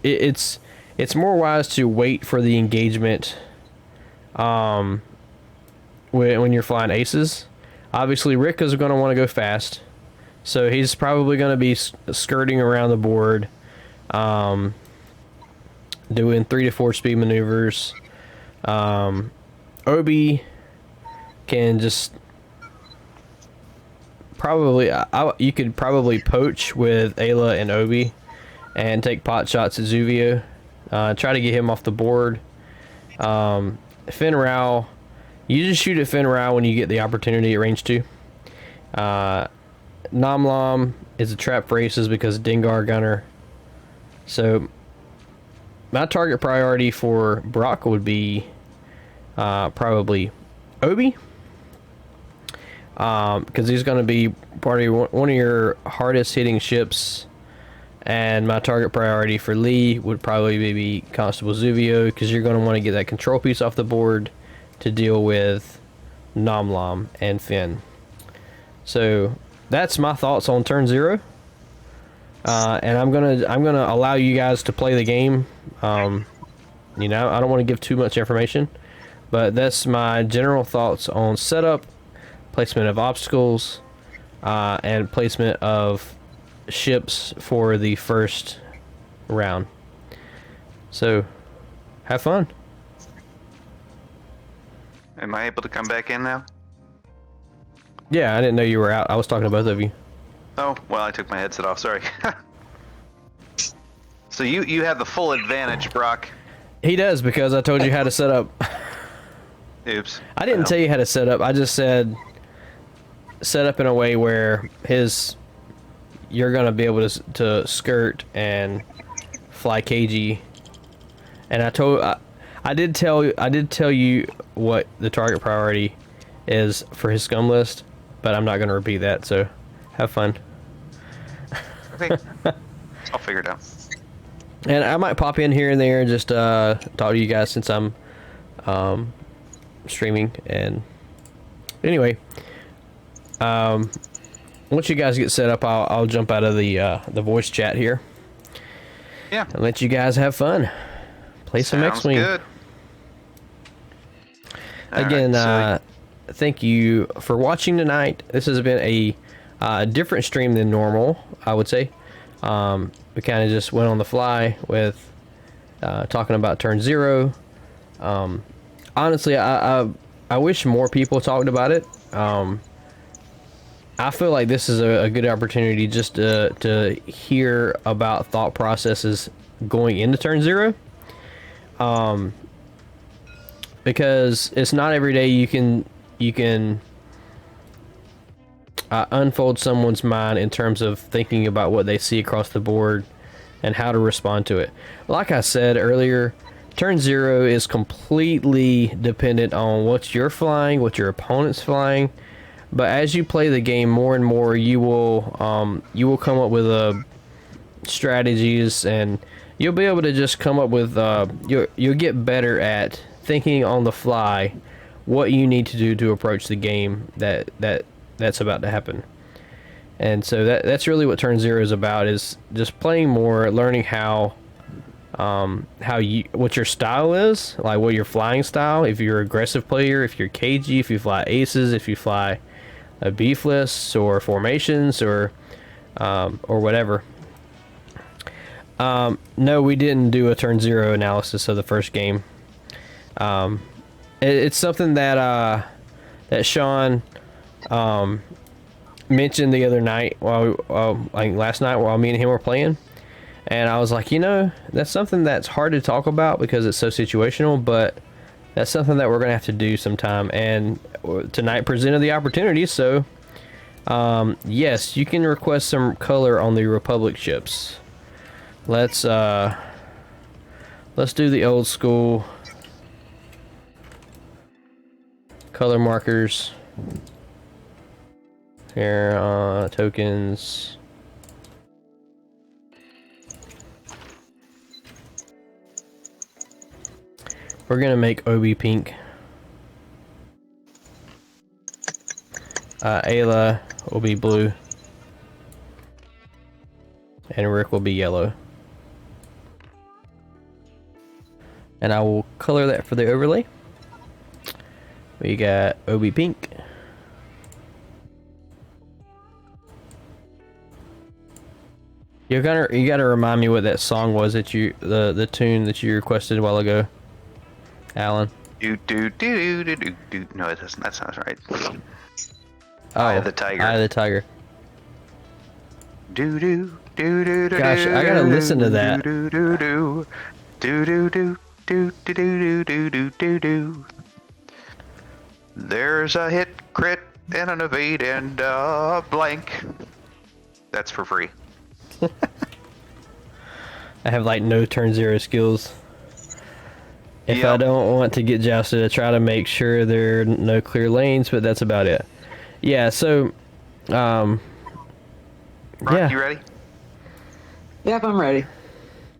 it's more wise to wait for the engagement when you're flying aces. Obviously Rick is going to want to go fast, so he's probably going to be skirting around the board, doing 3 to 4 speed maneuvers. Obi can just probably you could probably poach with Ayla and Obi and take pot shots at Zuvio, try to get him off the board. Finn Rao, you just shoot at Finn Rao when you get the opportunity at range 2. Nomlam is a trap for aces because Dengar Gunner. So my target priority for Brock would be probably Obi, because he's going to be probably one of your hardest hitting ships. And my target priority for Lee would probably be Constable Zuvio, because you're going to want to get that control piece off the board to deal with Nomlam and Finn. So that's my thoughts on turn 0. And I'm gonna allow you guys to play the game. I don't want to give too much information, but that's my general thoughts on setup, placement of obstacles, and placement of ships for the first round. So have fun. Am I able to come back in now? Yeah, I didn't know you were out. I was talking to both of you. Oh, well, I took my headset off, sorry. So you have the full advantage, Brock. He does, because I told you how to set up. Oops. I didn't tell you how to set up. I just said set up in a way where you're going to be able to skirt and fly KG. And I did tell you what the target priority is for his scum list, but I'm not going to repeat that, so have fun. Okay. I'll figure it out. And I might pop in here and there and just talk to you guys since I'm streaming. And anyway, once you guys get set up, I'll jump out of the voice chat here. Yeah. And let you guys have fun. Play some Sounds X-Wing. good. Again, Alright, thank you for watching tonight. This has been a different stream than normal, I would say. We kind of just went on the fly with talking about turn 0. Honestly, I wish more people talked about it. I feel like this is a good opportunity just to hear about thought processes going into turn 0. Because it's not every day you can unfold someone's mind in terms of thinking about what they see across the board and how to respond to it. Like I said earlier, turn 0 is completely dependent on what you're flying, what your opponent's flying. But as you play the game more and more, you will come up with strategies, and you'll be able to just come up with you'll get better at thinking on the fly what you need to do to approach the game that's about to happen. And so that's really what Turn Zero is about, is just playing more, learning how what your style is, like what your flying style, if you're an aggressive player, if you're cagey, if you fly aces, if you fly beef lists or formations or whatever. No, we didn't do a Turn Zero analysis of the first game. It's something that Sean mentioned the other night like last night while me and him were playing, and I was like, that's something that's hard to talk about because it's so situational, but that's something that we're gonna have to do sometime, and tonight presented the opportunity. So yes, you can request some color on the Republic ships. Let's do the old school color markers here. Tokens. We're gonna make Obi pink. Ayla will be blue, and Rick will be yellow. And I will color that for the overlay. We got Obi pink. You gotta remind me what that song was that the tune that you requested a while ago, Alan. Do do do do do do. No, it doesn't. That sounds right. Oh, Eye of the Tiger. Eye of the Tiger. Do do do do do. Gosh, I gotta listen to that. Do do do do do do do do do do do do do. There's a hit, crit, and an evade, and a blank. That's for free. I have like no Turn Zero skills. If I Yep. don't want to get jousted, I try to make sure there are no clear lanes, but that's about it. Yeah, so Ron, yeah. you ready? Yep, I'm ready.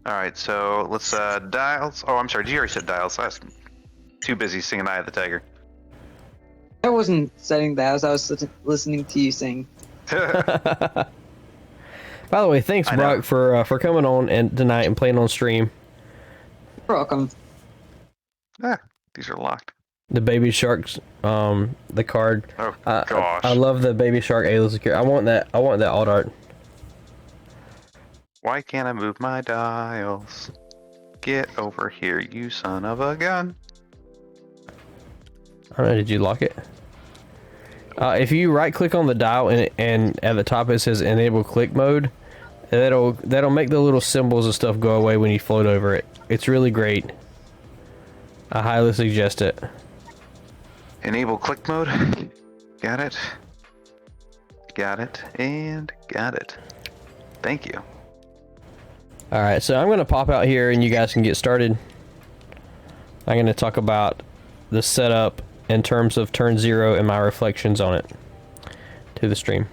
All right, so let's dials. Oh, I'm sorry. You already said dials. I was too busy singing "Eye of the Tiger." I wasn't setting that. I was listening to you sing. By the way, thanks I know. Brock for coming on and tonight and playing on stream. You're welcome. These are locked. The baby sharks, the card. Oh gosh. I love the baby shark Ayla secure. I want that alt art. Why can't I move my dials? Get over here, you son of a gun. I don't know, did you lock it? If you right click on the dial and at the top it says enable click mode, that'll make the little symbols and stuff go away when you float over it. It's really great. I highly suggest it. Enable click mode. Got it. Got it. And got it. Thank you. Alright, so I'm going to pop out here and you guys can get started. I'm going to talk about the setup in terms of Turn Zero and my reflections on it to the stream.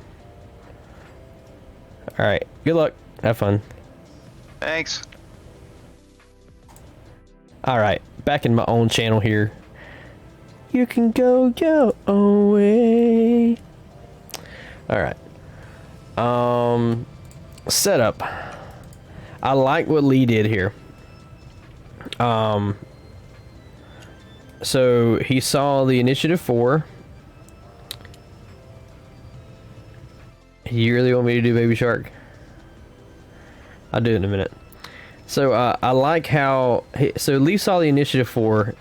Alright, good luck. Have fun. Thanks. Alright, back in my own channel here. You can go your own way. Alright. Setup. I like what Lee did here. So he saw the initiative 4. You really want me to do Baby Shark? I'll do it in a minute. So I like how so Lee saw the initiative 4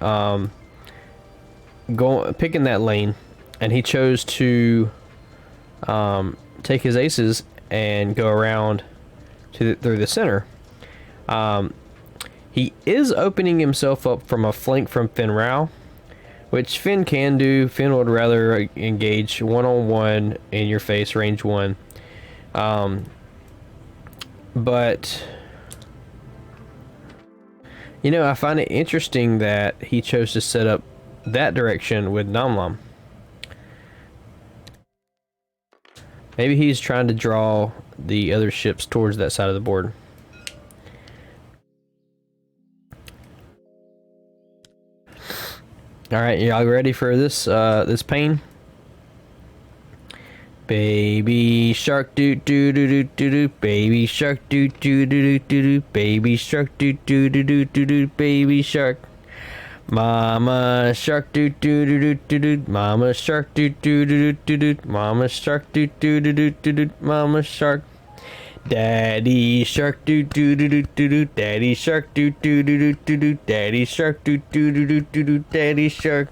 picking that lane, and he chose to take his aces and go around through the center. He is opening himself up from a flank from Finn Rao, which Finn can do. Finn would rather engage one-on-one in your face, range 1. But I find it interesting that he chose to set up that direction with Namlam. Maybe he's trying to draw the other ships towards that side of the board. All right, y'all ready for this this pain? Baby shark doo doo doo doo doo doo. Baby shark doo doo doo doo doo doo. Baby shark doo doo doo doo doo doo. Baby shark. Mama shark doo doo doo doo doo doo. Mama shark doo doo doo doo doo doo. Mama shark doo doo doo doo doo doo. Mama shark. Daddy shark doo doo doo doo doo doo. Daddy shark doo doo doo doo doo doo. Daddy shark doo doo doo doo doo doo. Daddy shark.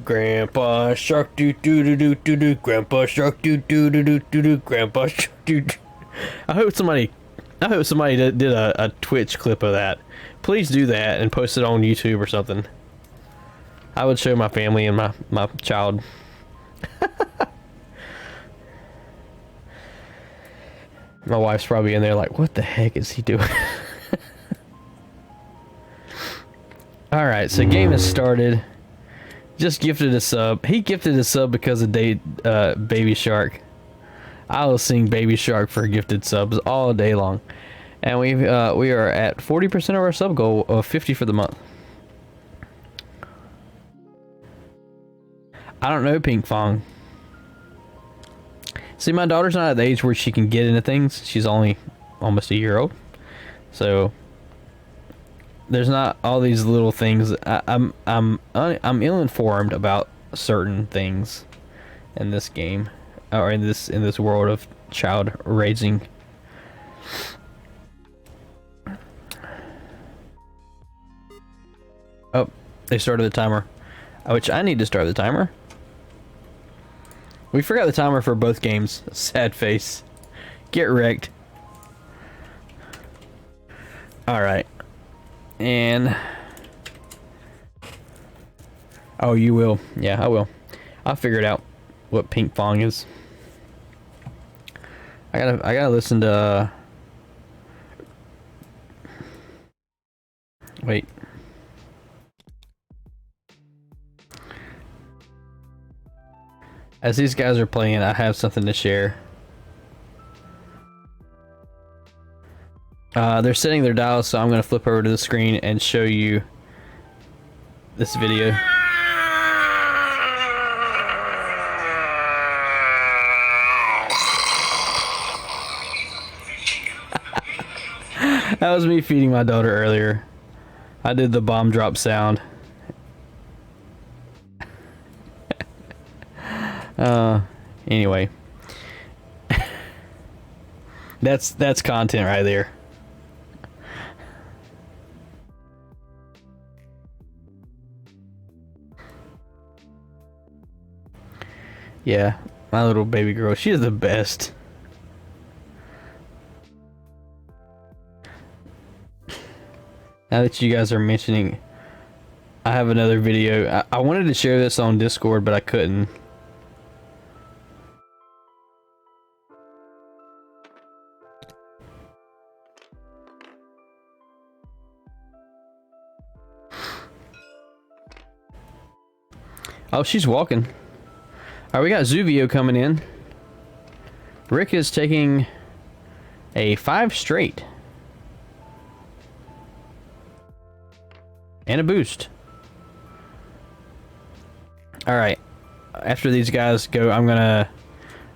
Grandpa shark doo doo doo doo doo doo. Grandpa shark doo doo doo doo doo doo. Grandpa shark doo doo. I hope somebody did a Twitch clip of that. Please do that and post it on YouTube or something. I would show my family and my child. My wife's probably in there like, what the heck is he doing? Alright, so game has started. Just gifted a sub. He gifted a sub because of Baby Shark. I will sing Baby Shark for gifted subs all day long. And we are at 40% of our sub goal of 50 for the month. I don't know, Pink Fong. See, my daughter's not at the age where she can get into things. She's only almost a year old. So there's not all these little things. I'm ill-informed about certain things in this game, or in this world of child raising. Oh, they started the timer, which I need to start the timer. We forgot the timer for both games. Sad face. Get wrecked. Alright. And... oh, you will. Yeah, I will. I'll figure it out. What Pink Fong is. I gotta listen to... wait. As these guys are playing, I have something to share. They're setting their dials, so I'm going to flip over to the screen and show you this video. That was me feeding my daughter earlier. I did the bomb drop sound. Anyway. That's content right there. Yeah, my little baby girl, she is the best. Now that you guys are mentioning, I have another video. I wanted to share this on Discord, but I couldn't. Oh, she's walking. Alright, we got Zuvio coming in. Rick is taking a 5 straight. And a boost. Alright. After these guys go, I'm gonna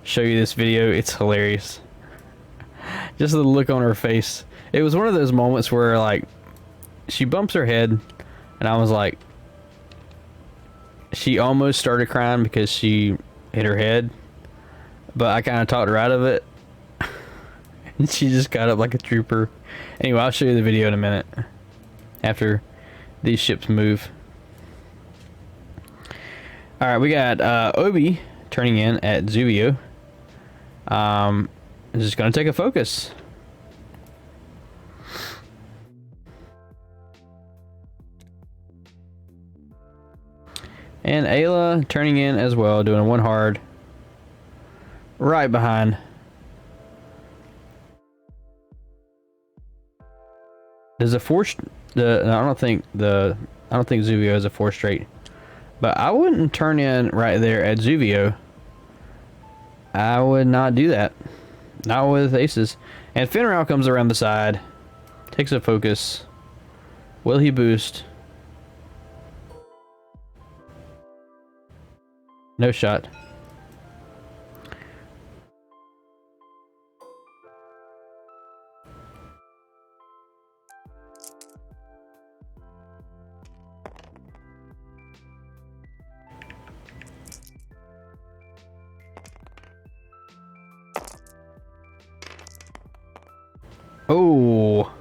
show you this video. It's hilarious. Just the look on her face. It was one of those moments where, like, she bumps her head, and I was like, she almost started crying because she hit her head, but I kind of talked her out of it. And she just got up like a trooper. Anyway, I'll show you the video in a minute after these ships move. Alright, we got Obi turning in at Zuvio. Just gonna take a focus. And Ayla turning in as well, doing 1 hard. Right behind. There's a 4. I don't think Zuvio is a 4 straight. But I wouldn't turn in right there at Zuvio. I would not do that. Not with aces. And Finral comes around the side. Takes a focus. Will he boost? No shot. Oh.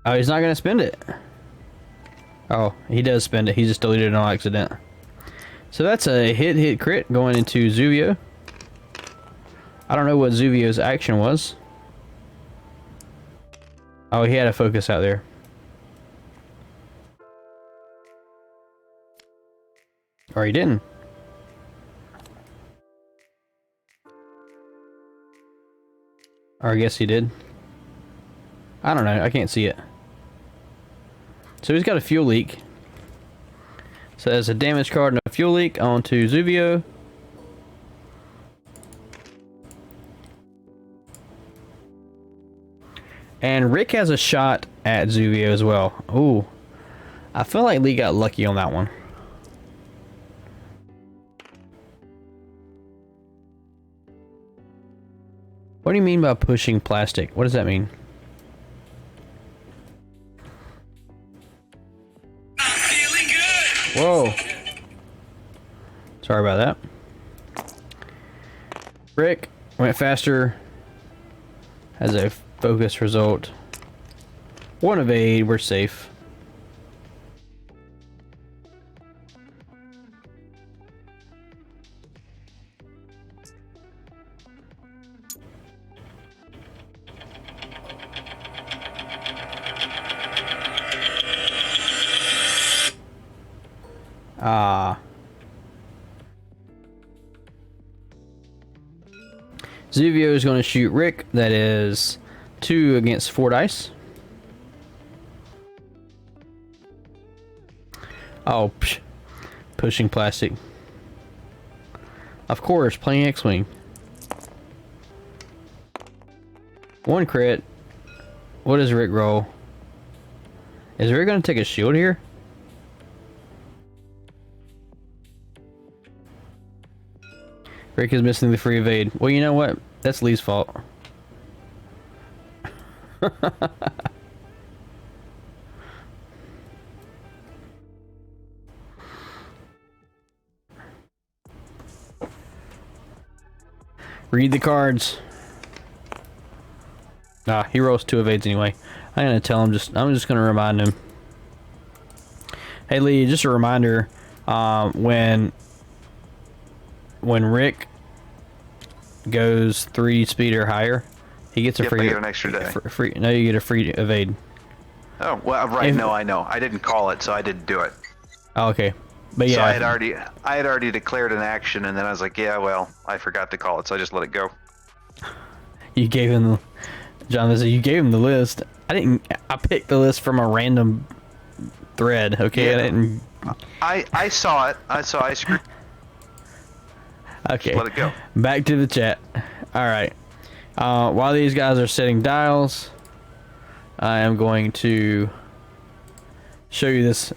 Oh, he's not gonna spend it. Oh, he does spend it. He just deleted it on accident. So that's a hit crit going into Zuvio. I don't know what Zuvio's action was. Oh, he had a focus out there. Or he didn't. Or I guess he did. I don't know. I can't see it. So he's got a fuel leak. So there's a damage card and a fuel leak onto Zuvio. And Rick has a shot at Zuvio as well. Ooh. I feel like Lee got lucky on that one. What do you mean by pushing plastic? What does that mean? I'm feeling good. Whoa. Sorry about that. Rick went faster. Has a focus result. One evade. We're safe. Zuvio is going to shoot Rick. That is 2 against 4 dice. Oh, pushing plastic. Of course, playing X-Wing. 1 crit. What does Rick roll? Is Rick going to take a shield here? Rick is missing the free evade. Well, you know what? That's Lee's fault. Read the cards. Nah, he rolls 2 evades anyway. I'm gonna tell him. I'm just gonna remind him. Hey Lee, just a reminder. When Rick goes 3 speed or higher, he gets a Yep, free. I get an extra day. No, you get a free evade. Oh, well, right. If- No, I know. I didn't call it, so I didn't do it. Oh, okay, but yeah, So I had already declared an action, and then I was like, yeah, well, I forgot to call it, so I just let it go. you gave him the. John, you gave him the list. I didn't. I picked the list from a random thread. Okay, Yeah. I didn't. I saw it. I screwed. Okay. Let it go. Back to the chat. All right. While these guys are setting dials, I am going to show you this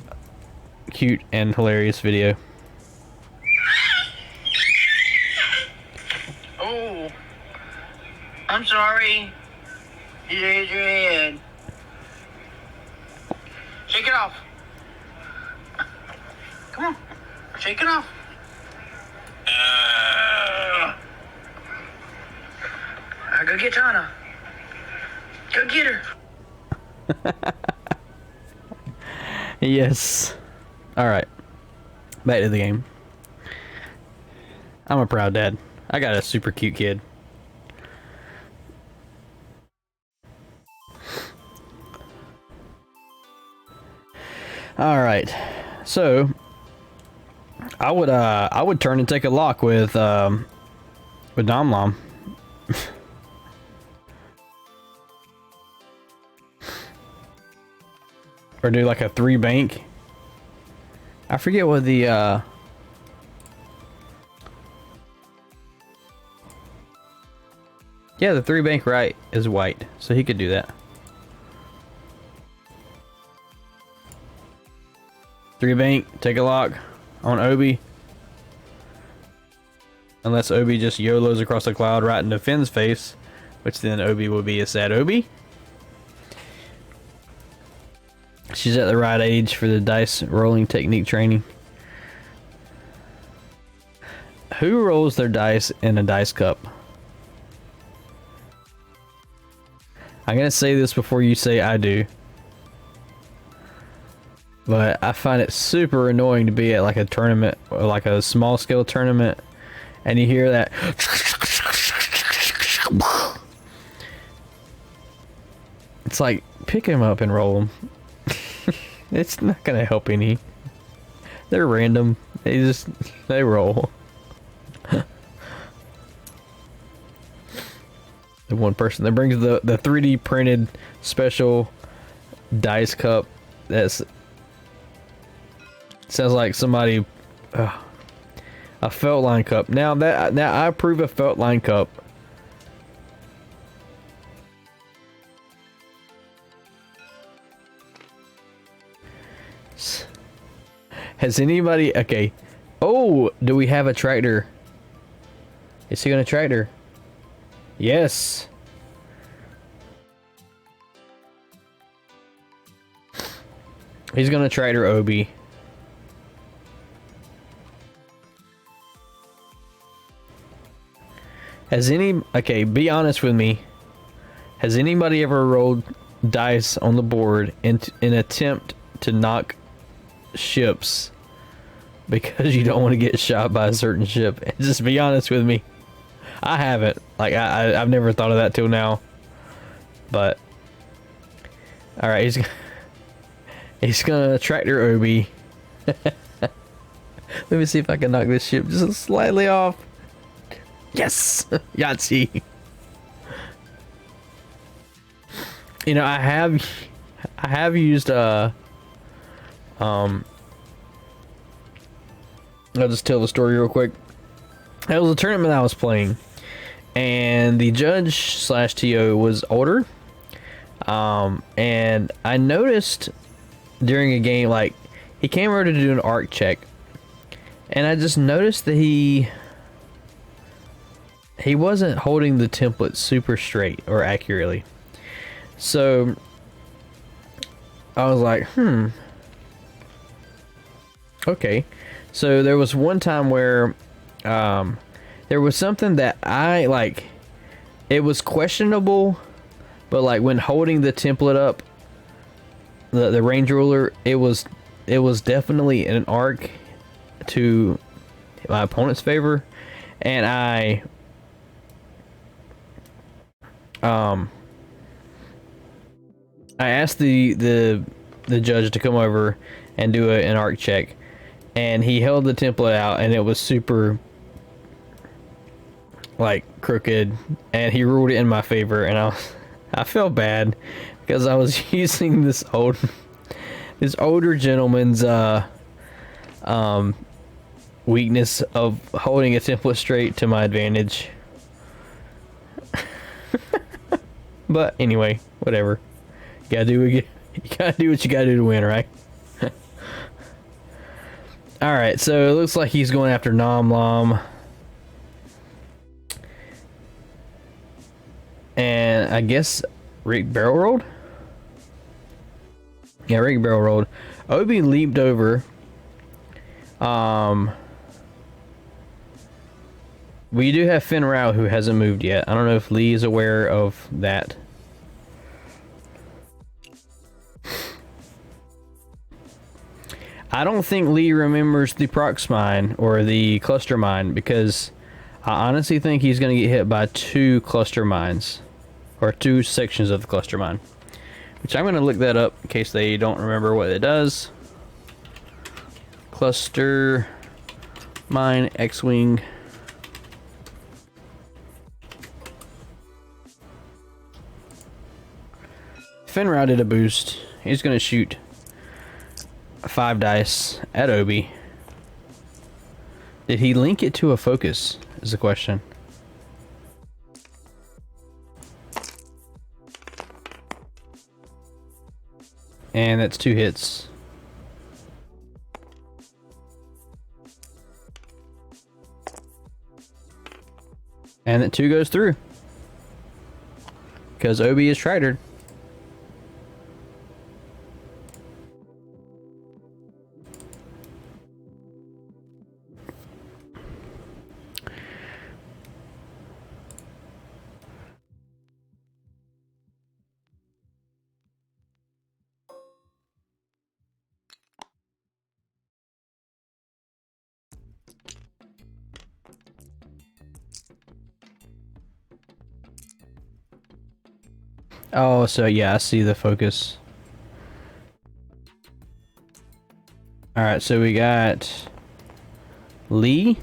cute and hilarious video. Oh, I'm sorry. You raised your hand. Shake it off. Come on, shake it off. Go get Tana. Go get her. Yes. All right. Back to the game. I'm a proud dad. I got a super cute kid. All right. So I would turn and take a lock with Domlom. Or do like a 3 bank. I forget what the yeah, the 3 bank right is white, so he could do that. 3 bank, take a lock on Obi. Unless Obi just YOLOs across the cloud right into Finn's face, which then Obi will be a sad Obi. She's at the right age for the dice rolling technique training. Who rolls their dice in a dice cup? I'm gonna say this before you say I do. But I find it super annoying to be at like a tournament or like a small scale tournament and you hear that. It's like, pick him up and roll him. It's not gonna help any. They're random. They roll. The one person that brings the 3D printed special dice cup. That's sounds like somebody a felt line cup. Now I approve a felt line cup. Has anybody okay? Oh, do we have a tractor? Is he gonna tractor? Yes. He's gonna tractor Obi. Okay, be honest with me. Has anybody ever rolled dice on the board in an attempt to knock ships because you don't want to get shot by a certain ship? Just be honest with me. I haven't. Like, I've never thought of that till now. But alright, he's gonna tractor Obi. Let me see if I can knock this ship just slightly off. Yes! Yahtzee! You know, I have used I'll just tell the story real quick. It was a tournament I was playing, and the judge slash TO was older. And I noticed during a game, like, he came over to do an arc check, and I just noticed that he wasn't holding the template super straight or accurately. So I was like, okay. So there was one time where there was something that I like, it was questionable, but like when holding the template up, the range ruler, it was definitely an arc to my opponent's favor, and I asked the judge to come over and do an arc check, and he held the template out, and it was super like crooked, and he ruled it in my favor, and I felt bad because I was using this older gentleman's weakness of holding a template straight to my advantage. But anyway, whatever. You gotta do what you gotta do to win, right? Alright, so it looks like he's going after Nom Lom. And I guess Rick barrel rolled? Yeah, Rick barrel rolled. Obi leaped over. We do have Finn Rao who hasn't moved yet. I don't know if Lee is aware of that. I don't think Lee remembers the prox mine or the cluster mine, because I honestly think he's going to get hit by 2 cluster mines, or 2 sections of the cluster mine, which I'm going to look that up in case they don't remember what it does. Cluster mine X-Wing. Finrao did a boost. He's going to shoot 5 dice at Obi. Did he link it to a focus is the question. And that's 2 hits. And that 2 goes through. Because Obi is tractored. Oh, so yeah, I see the focus. Alright, so we got Lee.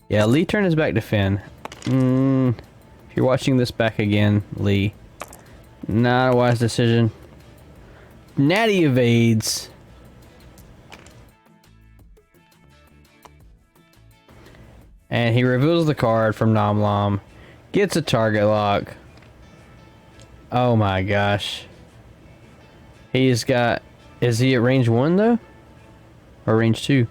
Yeah, Lee turned his back to Finn. If you're watching this back again, Lee. Not a wise decision. Natty evades. And he reveals the card from Nom Nom. Gets a target lock. Oh my gosh. He's got... Is he at range 1 though? Or range 2?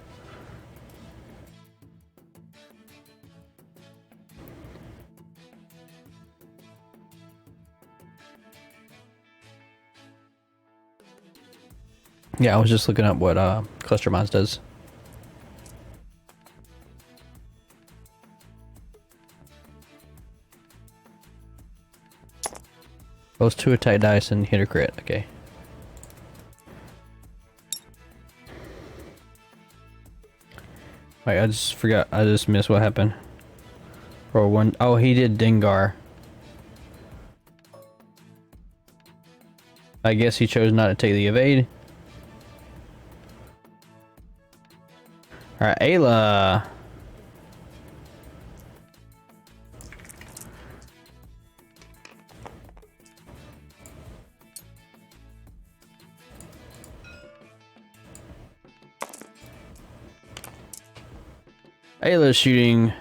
Yeah, I was just looking up what Cluster Mines does. Those 2 attack dice and hit or crit. Okay. Wait, I just forgot. I just missed what happened. Roll 1. Oh, he did Dengar. I guess he chose not to take the evade. Alright, Ayla. Ayla's shooting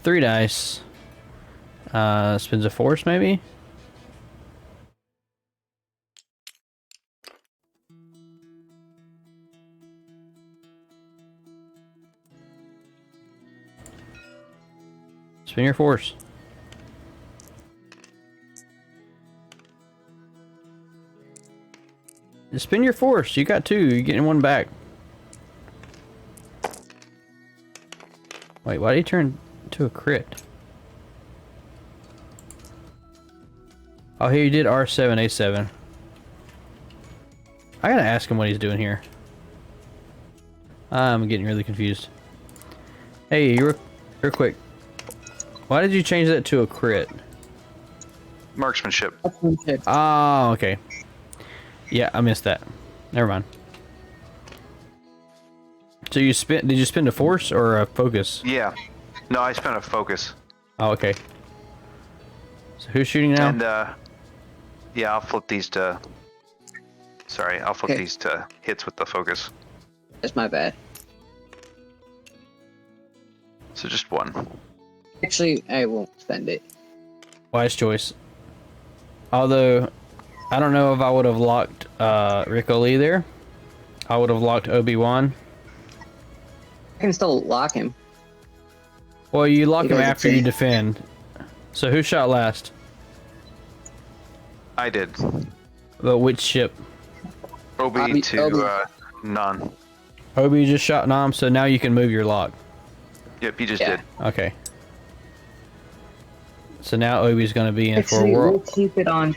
3 dice. Spins a force, maybe? Spin your force. Just spin your force. You got 2. You're getting 1 back. Wait, why did he turn to a crit? Oh, he did R7, A7. I gotta ask him what he's doing here. I'm getting really confused. Hey, real quick. Why did you change that to a crit? Marksmanship. Oh, okay. Yeah, I missed that. Never mind. So you spin? Did you spin a force or a focus? Yeah. No, I spent a focus. Oh, okay. So who's shooting now? And yeah, I'll flip these to. Sorry, I'll flip Okay. these to hits with the focus. That's my bad. So just 1. Actually, I won't spend it. Wise choice. Although, I don't know if I would have locked Rick Lee there. I would have locked Obi-Wan. I can still lock him. Well, you lock him Because after it's you a- defend. So who shot last? I did. But which ship? Obi Obi- to Obi. none. Obi just shot Nom, so now you can move your lock. Yep, you just Yeah. did. Okay. So now Obi's gonna be in for a Actually, we'll world. keep it on.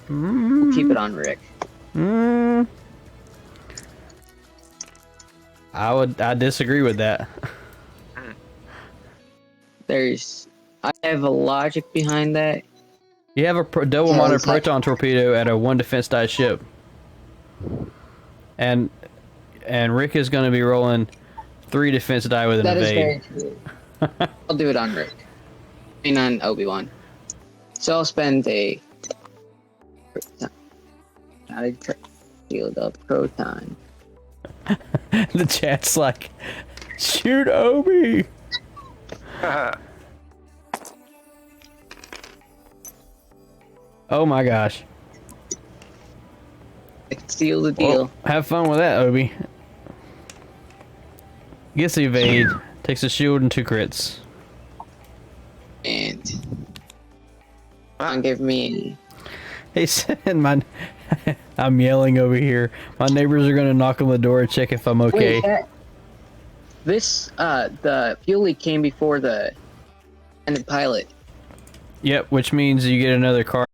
We'll keep it on Rick. I disagree with that. I have a logic behind that. You have a double Yeah, modded it's like- proton torpedo at a 1 defense die ship, and Rick is going to be rolling 3 defense die with an That is evade. very true. I'll do it on Rick. I mean, on Obi-Wan. So I'll spend a. Not a shield up proton. The chat's like, shoot Obi. Oh my gosh. I can seal the deal. Well, have fun with that, Obi. Gets the evade, takes a shield and 2 crits. And. Give me. He said, I'm yelling over here. My neighbors are gonna knock on the door and check if I'm okay. Wait, the fuel leak came before the independent pilot. Yep, which means you get another card.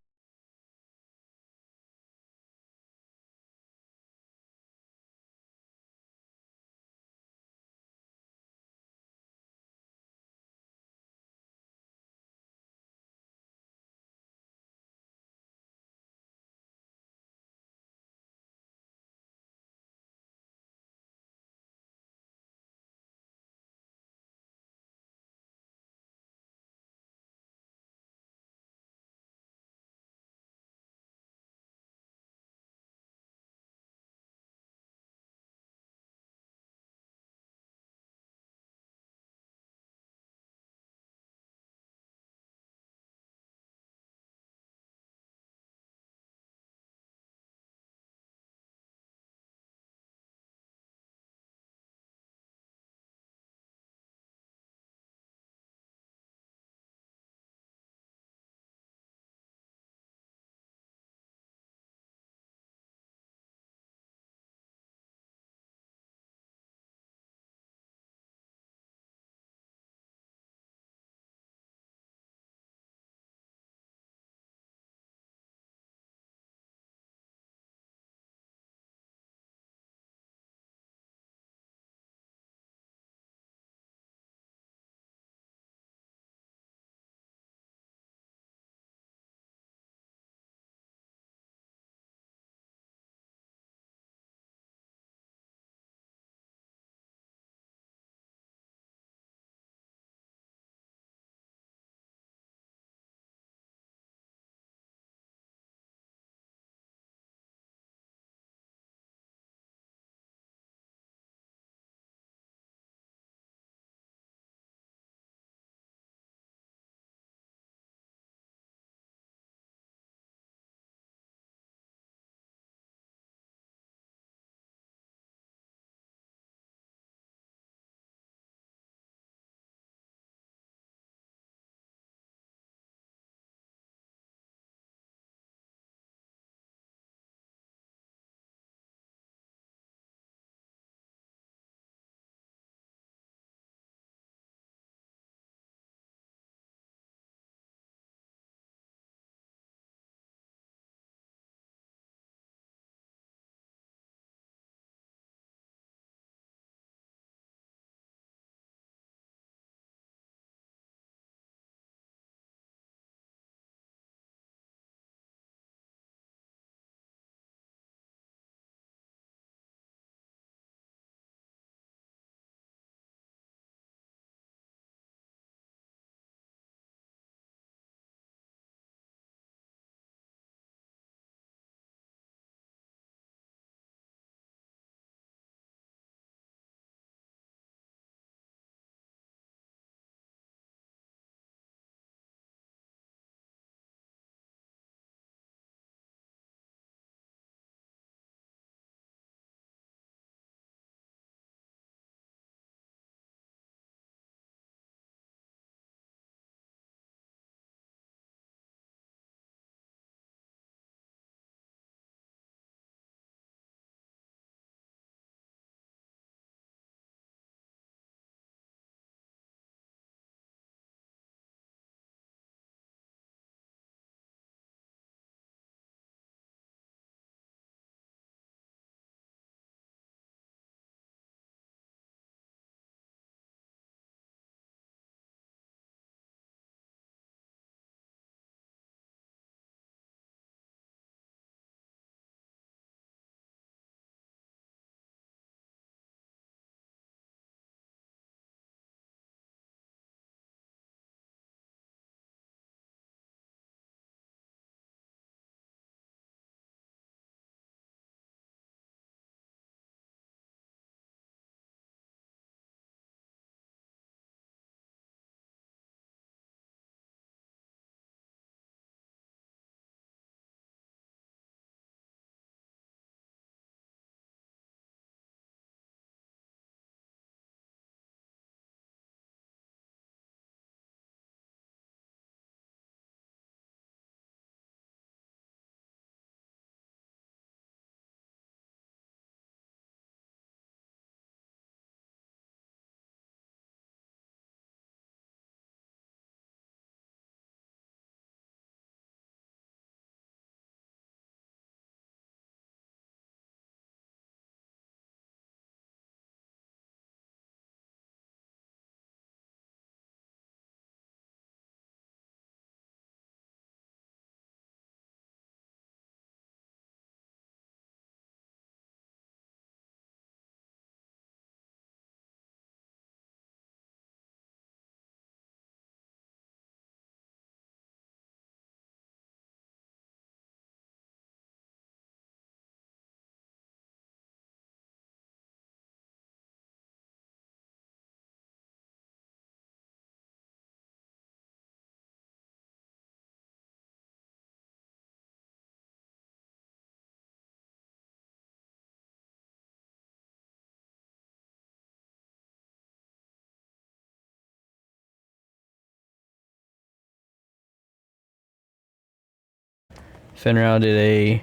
Finral did a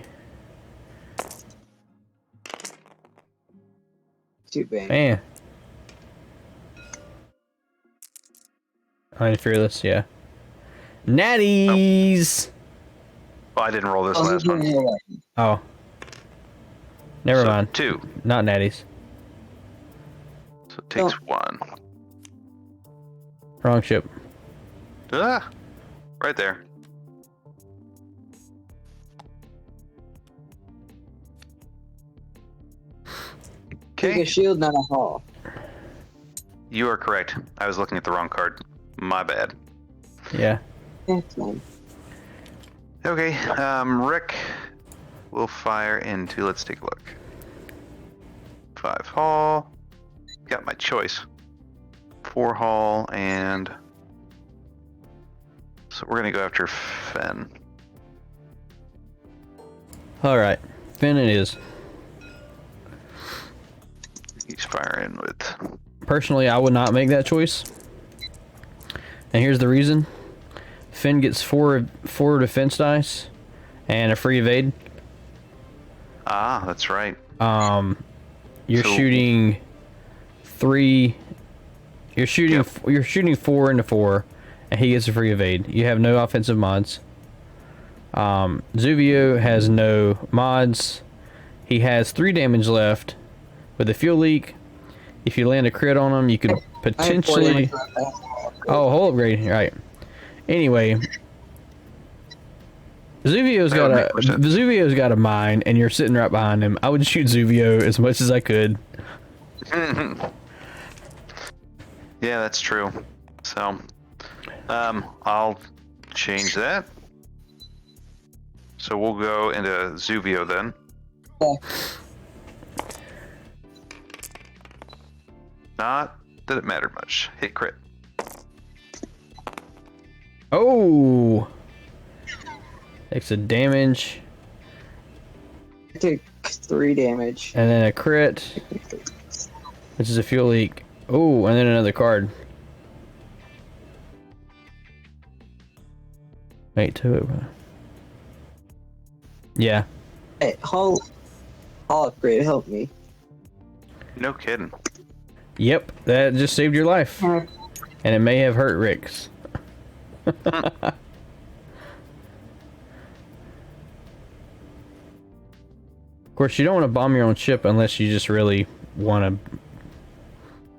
Too bad. man. I'm fearless, yeah. Natties. Oh, I didn't roll this Oh, last one. Oh. Never So, mind. 2. Not natties. So it takes Oh. 1. Wrong ship. Ah, right there. Take Okay, a shield, not a haul. you are correct. I was looking at the wrong card. My bad. Yeah. That's fine. Okay, Rick will fire into, let's take a look. 5 haul. Got my choice. 4 haul, and so we're gonna go after Fen. Alright. Finn it is. He's firing with. Personally, I would not make that choice. And here's the reason. Finn gets four defense dice and a free evade. Ah, that's right. You're So- shooting 3. You're shooting. Yep. You're shooting 4 into 4, and he gets a free evade. You have no offensive mods. Zuvio has no mods. He has 3 damage left with a fuel leak. If you land a crit on him, you could I have 40 potentially. left. Oh, hull upgrade. Right. Anyway, Zuvio's got a 100%. Zuvio's got a mine, and you're sitting right behind him. I would shoot Zuvio as much as I could. Yeah, that's true. So, I'll change that. So we'll go into Zuvio then. Yeah. Not that it mattered much. Hit crit. Oh, takes a damage I took 3 damage. and then a crit, which is a fuel leak. Oh, and then another card. Wait, 2. Yeah. Hey, haul upgrade helped me. No kidding. Yep, that just saved your life, and it may have hurt Rick's. Of course, you don't want to bomb your own ship unless you just really want to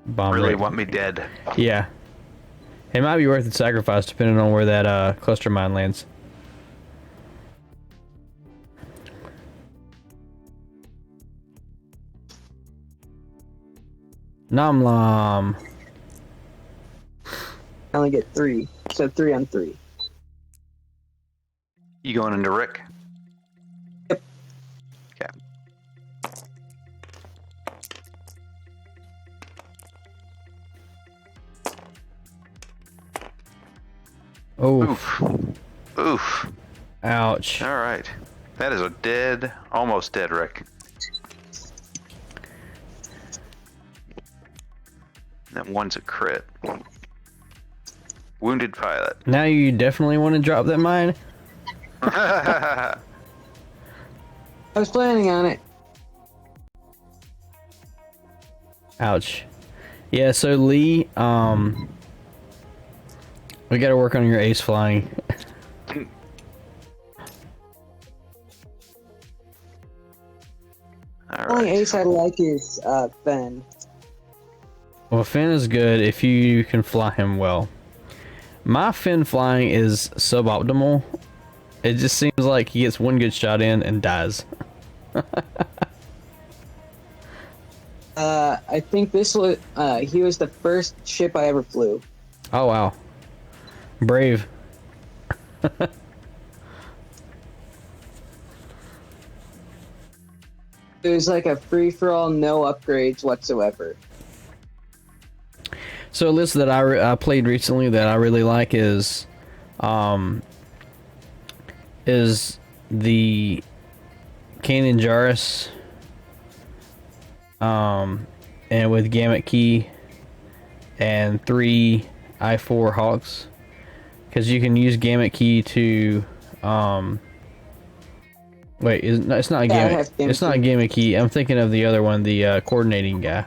bomb. Really Rick. want me dead. Yeah, it might be worth the sacrifice depending on where that cluster mine lands. Namlam. I only get 3. So 3 on 3. You going into Rick? Yep. Okay. Oh, Oof. Oof. ouch. All right. That is a dead, almost dead Rick. That one's a crit. Wounded pilot. Now you definitely want to drop that mine. I was planning on it. Ouch. Yeah, so Lee, we gotta work on your ace flying. All Only right. ace I like is Fen. Well, Finn is good if you can fly him well. My Finn flying is suboptimal. It just seems like he gets one good shot in and dies. I think this was he was the first ship I ever flew. Oh wow. Brave. It was like a free for all, no upgrades whatsoever. So a list that I played recently that I really like is the Kanan Jarrus, and with Gamut Key and 3 I4 Hawks, because you can use Gamut Key to Wait, it's not a Yeah, I gimmick. have It's not a gimmicky. I'm thinking of the other one, the coordinating guy,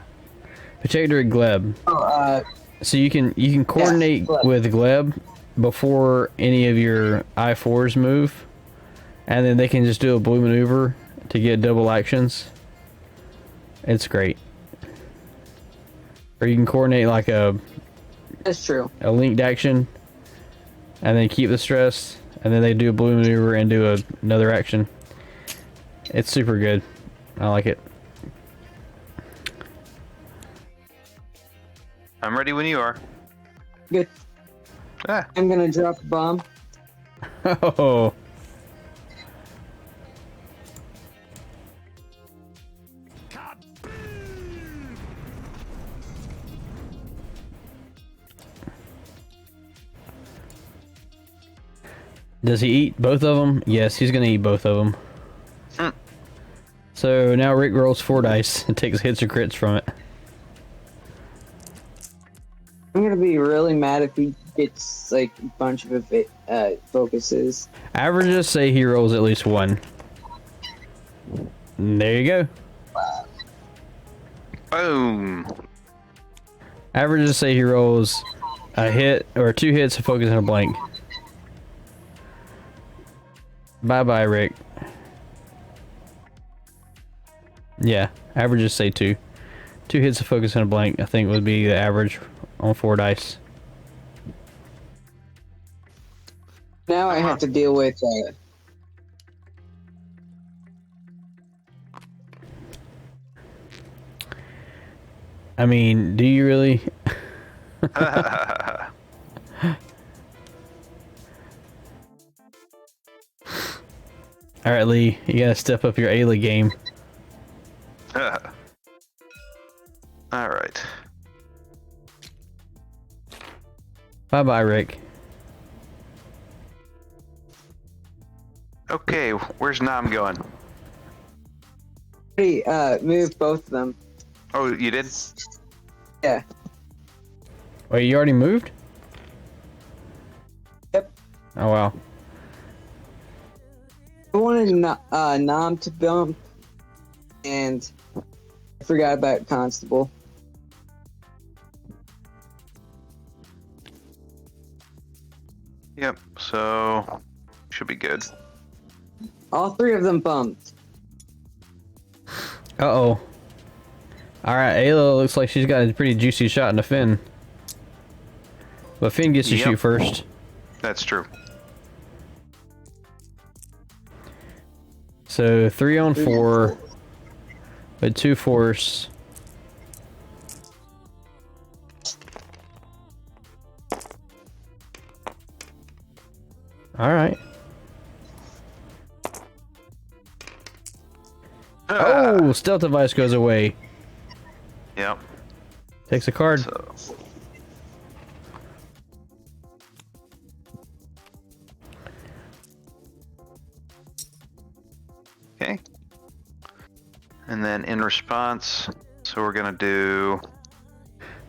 Protector Gleb. Oh, So you can coordinate Gleb. with Gleb before any of your I4s move, and then they can just do a blue maneuver to get double actions. It's great. Or you can coordinate like that's true. a linked action, and then keep the stress, and then they do a blue maneuver and do another action. It's super good. I like it. I'm ready when you are. Good. Ah, I'm gonna drop a bomb. Oh. Does he eat both of them? Yes, he's gonna eat both of them. So now Rick rolls 4 dice and takes hits or crits from it. I'm gonna be really mad if he gets like a bunch of focuses. Averages say he rolls at least 1. And there you go. boom. Averages say he rolls a hit or 2 hits, a focus, and a blank. Bye bye, Rick. Yeah, averages say 2. 2 hits, a focus, and a blank, I think would be the average on 4 dice. Now I have to deal with I mean, do you really? Alright, Lee, you gotta step up your Ayla game. All right. Bye bye, Rick. Okay, where's Nam going? move both of them. Oh, you did? Yeah. Wait, you already moved? Yep. Oh, wow. I wanted Nam to bump, and I forgot about Constable. Yep, so should be good. All 3 of them bumped. Uh-oh. Alright, Ayla looks like she's got a pretty juicy shot in the Finn. But Finn gets to Yep. shoot first. That's true. So 3 on 4 with 2 force. Alright. Oh, stealth device goes away. Yep. Takes a card. So okay. And then in response, so we're gonna do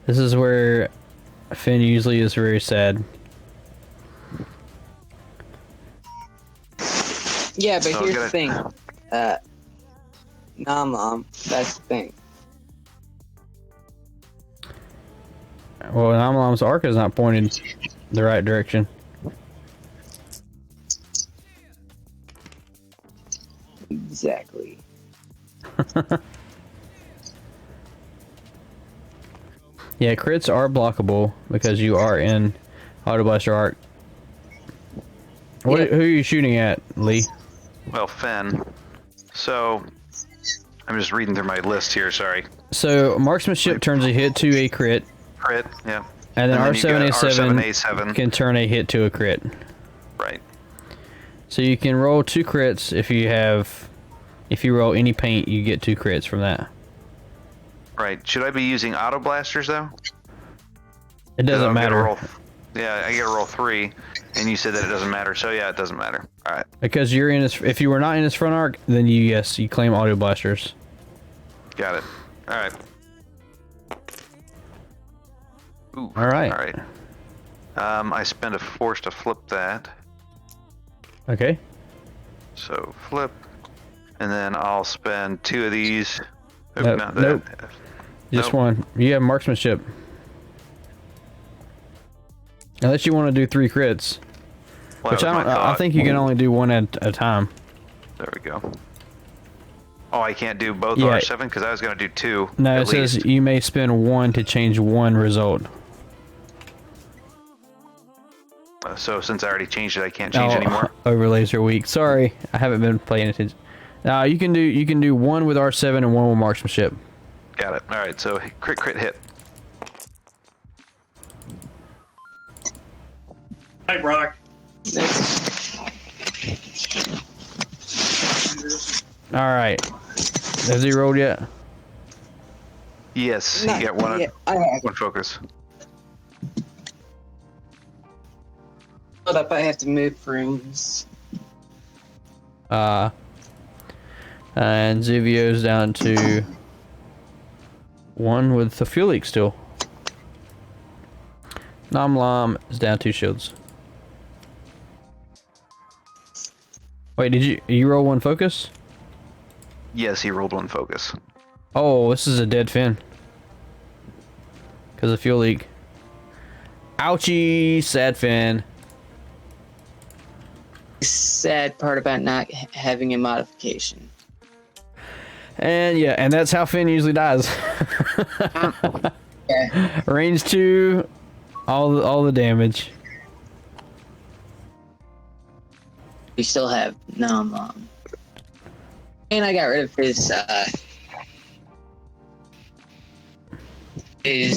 This is where Finn usually is very sad. Yeah, but So here's get the it. thing. Nam, that's the thing. Well, Amalam's arc is not pointed the right direction. Exactly. Yeah, crits are blockable because you are in Auto Blaster arc. What? Yeah. Who are you shooting at, Lee? well Fenn. So I'm just reading through my list here, sorry. So marksmanship turns a hit to a crit, Crit, yeah. and then you got R7A7 R7A7. can turn a hit to a crit. Right. So you can roll 2 crits if you roll any paint, you get 2 crits from that. Right. Should I be using auto blasters though? It 'Cause doesn't I'm gonna matter roll- yeah, I get to roll 3, and you said that it doesn't matter. So yeah, it doesn't matter. All right. because you're in his. If you were not in his front arc, then you claim Auto Blasters. Got it. All right. Ooh, All right. All right. I spent a force to flip that. Okay. So flip. And then I'll spend 2 of these. Oop, Nope, not that. nope. Just Nope. one. You have marksmanship. Unless you want to do 3 crits. Well, Which that was my I thought. think you can only do 1 at a time. There we go. Oh, I can't do both Yeah. R7 because I was going to do 2. No, at it says least. you may spend 1 to change 1 result. So since I already changed it, I can't change anymore. Overlays are weak. Sorry, I haven't been paying attention. You can do 1 with R7 and 1 with marksmanship. Got it. All right, so crit hit. Hey, Brock. All right. Has he rolled yet? Yes, you get one. Yeah, I have. One focus. Hold up, I have to move rooms. And Zivio's down to 1 with the fuel leak still. Namlam is down 2 shields. Wait, did you roll 1 focus? Yes, he rolled 1 focus. Oh, this is a dead fin. Because of fuel leak. Ouchie, sad fin. Sad part about not having a modification. And yeah, and that's how Finn usually dies. Yeah. Range 2, all the damage. We still have and I got rid of his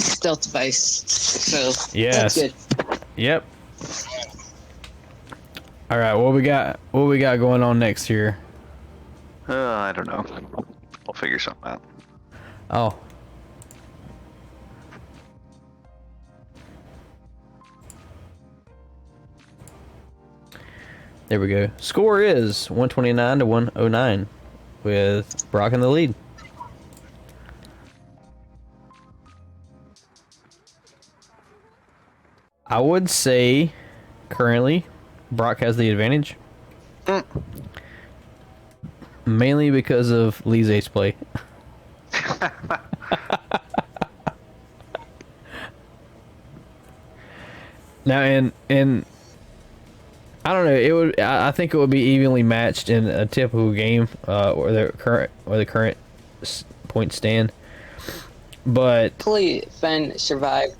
stealth device, so Yes. that's good. Yep. All right, what we got going on next here? I don't know. I'll figure something out. Oh. There we go. Score is 129 to 109 with Brock in the lead. I would say currently Brock has the advantage. Mainly because of Lee's ace play. Now, and I don't know. It would. I think it would be evenly matched in a typical game, or the current point stand. But Hopefully, Fenn survived.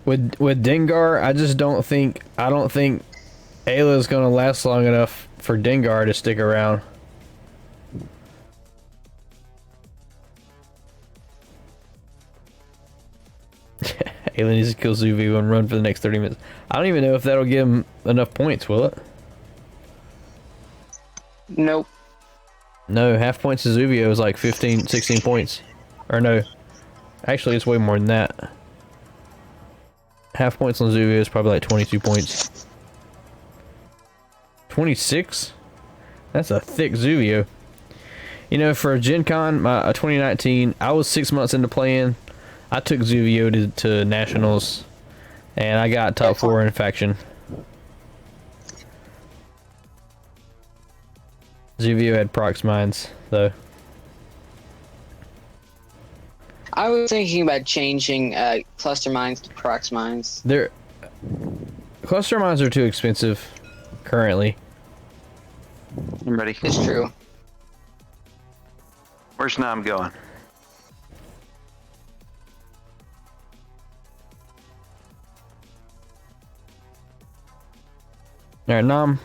with Dengar, I just don't think. I don't think Ayla is going to last long enough for Dengar to stick around. Ayla needs to kill Zuvu and run for the next 30 minutes. I don't even know if that'll give him enough points, will it? Nope. No, half points to Zuvio is like 15, 16 points. Or no. Actually, it's way more than that. Half points on Zuvio is probably like 22 points. 26? That's a thick Zuvio. You know, for Gen Con, 2019, I was 6 months into playing. I took Zuvio to Nationals, and I got top 4 in faction. Zuvio had prox mines, though. I was thinking about changing cluster mines to prox mines. Cluster mines are too expensive currently. I'm ready. It's true. Where's Nam going? All right, Nam.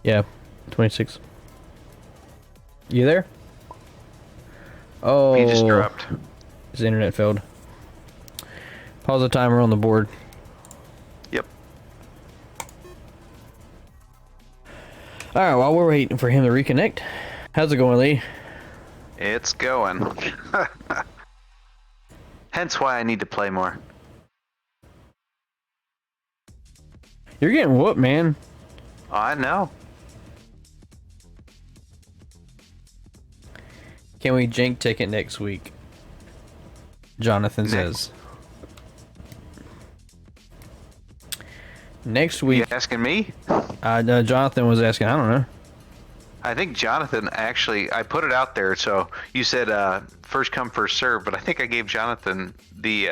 Yeah, 26. You there? Oh, He just dropped. his internet failed. Pause the timer on the board. Yep. All right, while we're waiting for him to reconnect, how's it going, Lee? It's going. Hence why I need to play more. You're getting whooped, man. Oh, I know. Can we jank ticket next week? Jonathan says. Next You week, asking me? no, Jonathan was asking. I don't know. I think Jonathan actually, I put it out there. So you said first come, first serve, but I think I gave Jonathan the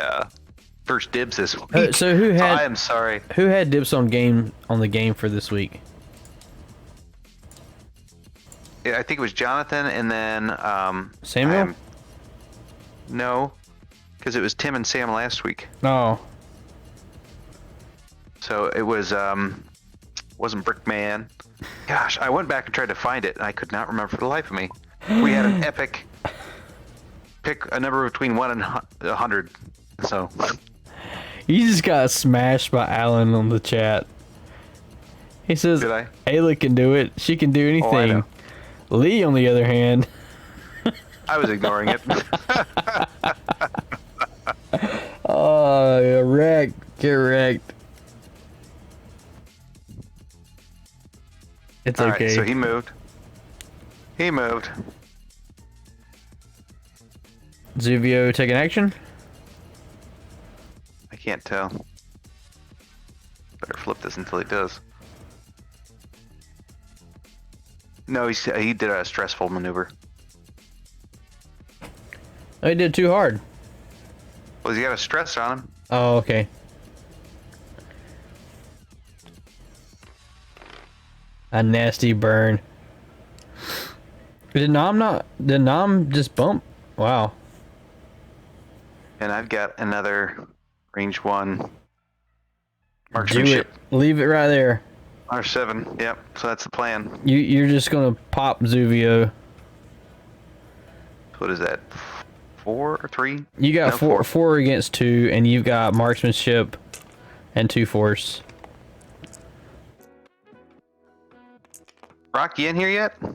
first dibs this week. So who had? I am sorry. Who had dibs on the game for this week? Yeah, I think it was Jonathan, and then Samuel? No, because it was Tim and Sam last week. No. So it was wasn't Brickman. Gosh, I went back and tried to find it, and I could not remember for the life of me. We had an epic pick a number between 1 and 100. So You just got smashed by Alan on the chat. He says, Did I? Ayla can do it. She can do Oh, I anything. know. Lee, on the other hand. I was ignoring it. Oh, wrecked. Get wrecked. It's All okay. right, so he moved. He moved. Zuvio taking action? I can't tell. Better flip this until he does. No, he did a stressful maneuver. Oh, he did too hard. Well, he's got a stress on him. Oh, okay. A nasty burn. Did Nom just bump? Wow. And I've got another range 1 Do marksmanship. it. Leave it right there. R7. Yep. So that's the plan. You're just gonna pop Zuvio. What is that? 4 or 3? You got No, four against 2, and you've got marksmanship and 2 force. Rock, you in here yet? I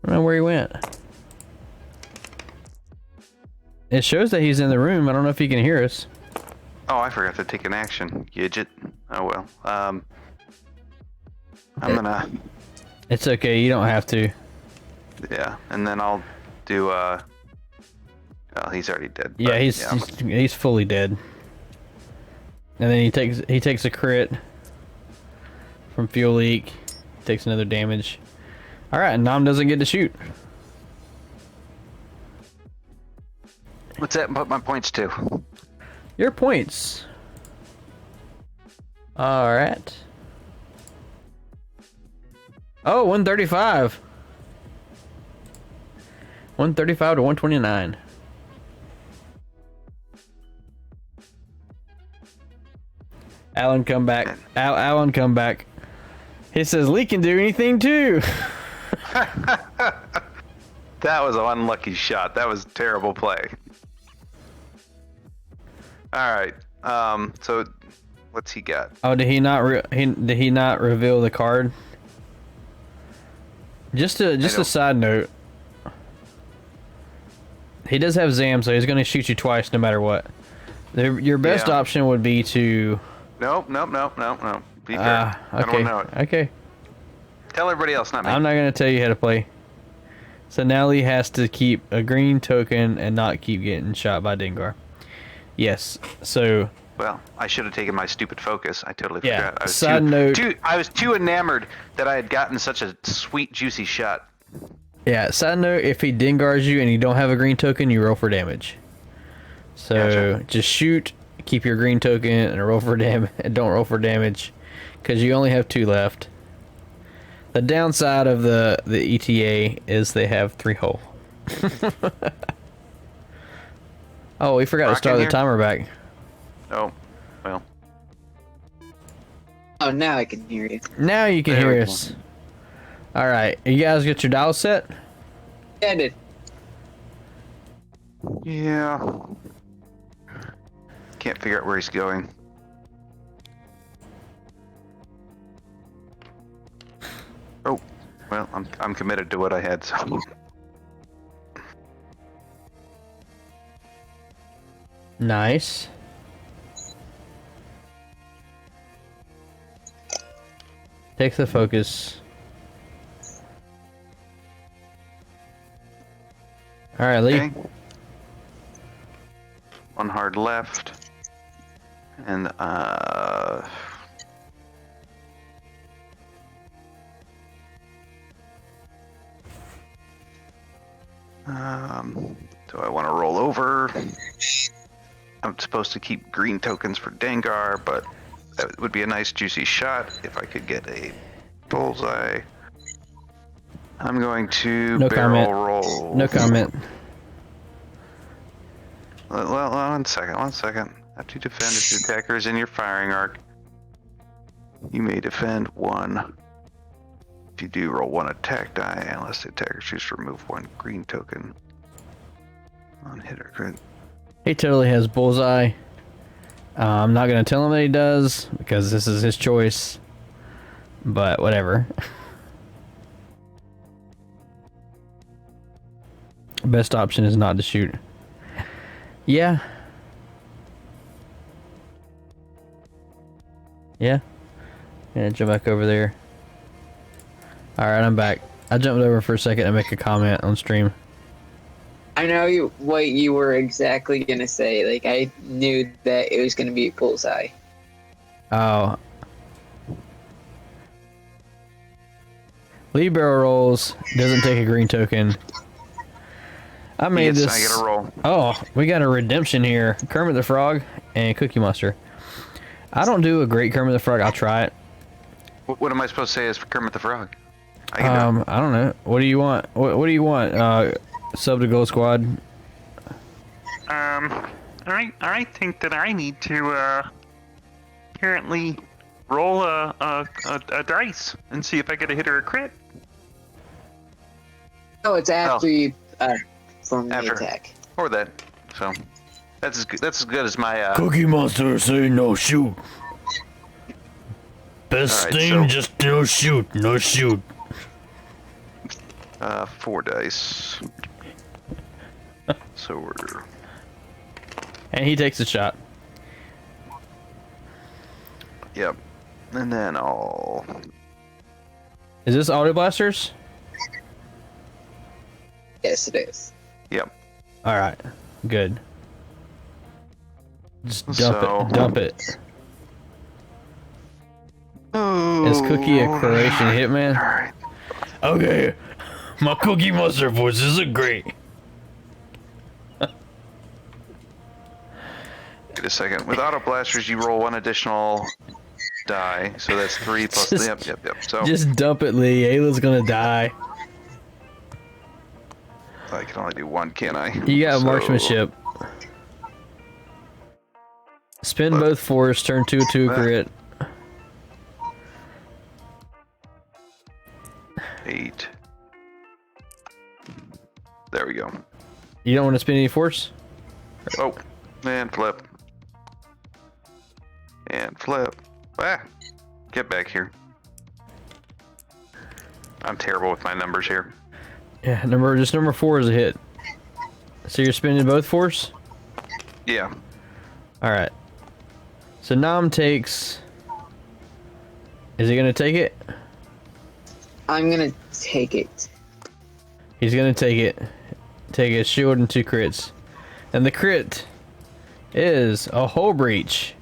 don't know where he went. It shows that he's in the room. I don't know if he can hear us. Oh, I forgot to take an action. Gidget. Oh well. I'm gonna. It's okay. You don't have to. Yeah, and then I'll do. Well, he's already dead. Yeah, but, he's fully dead. And then he takes a crit from fuel leak. Takes another damage. All right, Nom doesn't get to shoot. What's that? Put my points to. Your points. All right. Oh, 135. 135 to 129. Alan, come back. Alan, come back. He says Lee can do anything too. That was an unlucky shot. That was a terrible play. All right. So, what's he got? Oh, did he not? Did he not reveal the card? Just a don't- side note. He does have Zam, so he's going to shoot you twice no matter what. Your best Yeah. option would be to. Nope. Be fair. I Okay. don't know it. Okay. Tell everybody else, not me. I'm not going to tell you how to play. So now Lee has to keep a green token and not keep getting shot by Dengar. Yes. So. Well, I should have taken my stupid focus. I totally Yeah, forgot. side note- I was too enamored that I had gotten such a sweet, juicy shot. Yeah, side note, if he Dengars you and you don't have a green token, you roll for damage. So Gotcha. just shoot, keep your green token, and roll for damage. And don't roll for damage, because you only have 2 left. The downside of the ETA is they have 3 hull. Oh, we forgot to Rock start in the here? timer back. Oh, well. Oh, now I can hear you. Now you can There we hear go. us. All right, you guys get your dial set? Yeah, I did. Yeah. Can't figure out where he's going. Oh, well, I'm committed to what I had, so. Nice. Takes the focus. All right, Lee. Okay. One hard left. And do I want to roll over? I'm supposed to keep green tokens for Dengar, but that would be a nice juicy shot if I could get a bullseye. I'm going to No barrel comment. roll. No comment. Well, one second. After you defend if the attacker is in your firing arc, you may defend one. If you do, roll one attack die, unless the attacker chooses to remove one green token on hit or crit. He totally has bullseye. I'm not gonna tell him that he does because this is his choice. But whatever. Best option is not to shoot. Yeah. Yeah. Yeah, jump back over there. Alright, I'm back. I jumped over for a second to make a comment on stream. I know what you were exactly gonna say. Like I knew that it was gonna be bullseye. Oh. Lead barrel rolls, doesn't take a green token. I made Yes, this. I get a roll. Oh, we got a redemption here. Kermit the Frog and Cookie Monster. I don't do a great Kermit the Frog. I'll try it. What am I supposed to say as for Kermit the Frog? I can do it. I don't know. What do you want? What do you want? Sub to Gold Squad. I think that I need to currently roll a dice and see if I get a hit or a crit. Oh, it's after you from the After. attack. Or that. So that's as good as my Cookie Monster say no shoot. Best Alright, thing, so- just no shoot, no shoot. 4 dice. So we're And he takes a shot. yep. And then I'll Is this auto blasters? Yes, it is. yep. All right, good. Just dump So- it. Dump it. Oh, Is Cookie a Croatian hitman? Alright. Okay, my Cookie Monster voice isn't great. Wait a second. With auto blasters, you roll one additional die, so that's 3 plus. Just- Yep. So Just dump it, Lee. Ayla's gonna die. I can only do one, can't I? You got So- marksmanship. Spin both fours, turn 2 to a crit. 8. There we go. You don't want to spin any force? Oh, and flip. And flip. Ah, get back here. I'm terrible with my numbers here. Yeah, number 4 is a hit. So you're spinning both fours? Yeah. Alright. So Nam takes... Is he gonna take it? I'm gonna take it. He's gonna take it. Take a shield and 2 crits. And the crit is a hull breach.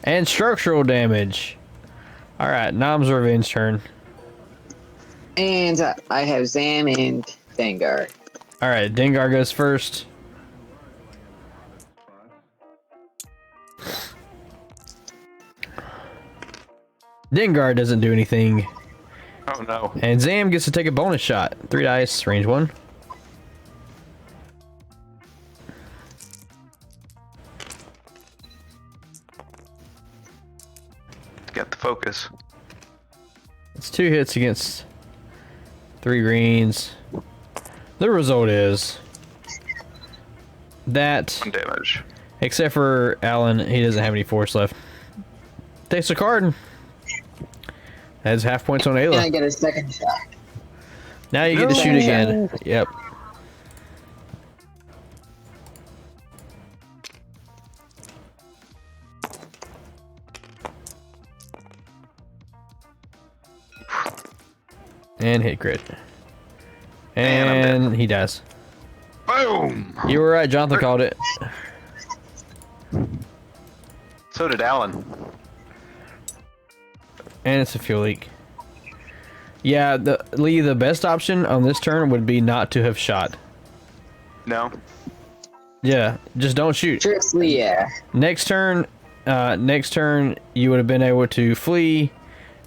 And structural damage. Alright, Nam's revenge turn. And I have Zam and Dengar. Alright, Dengar goes first. Dengar doesn't do anything. Oh no. And Zam gets to take a bonus shot. 3 dice, range 1. Got the focus. It's 2 hits against 3 greens. The result is that, 1 damage. except for Alan, he doesn't have any force left. Takes a card. Has half points on And I Ayla. get a second shot. Now you get to shoot again. Yep. And hit crit. And I'm And he dies. Boom! You were right, Jonathan called it. So did Alan. And it's a fuel leak. Yeah, Lee, the best option on this turn would be not to have shot. No. Yeah, just don't shoot. Truthfully, yeah. Next turn, you would have been able to flee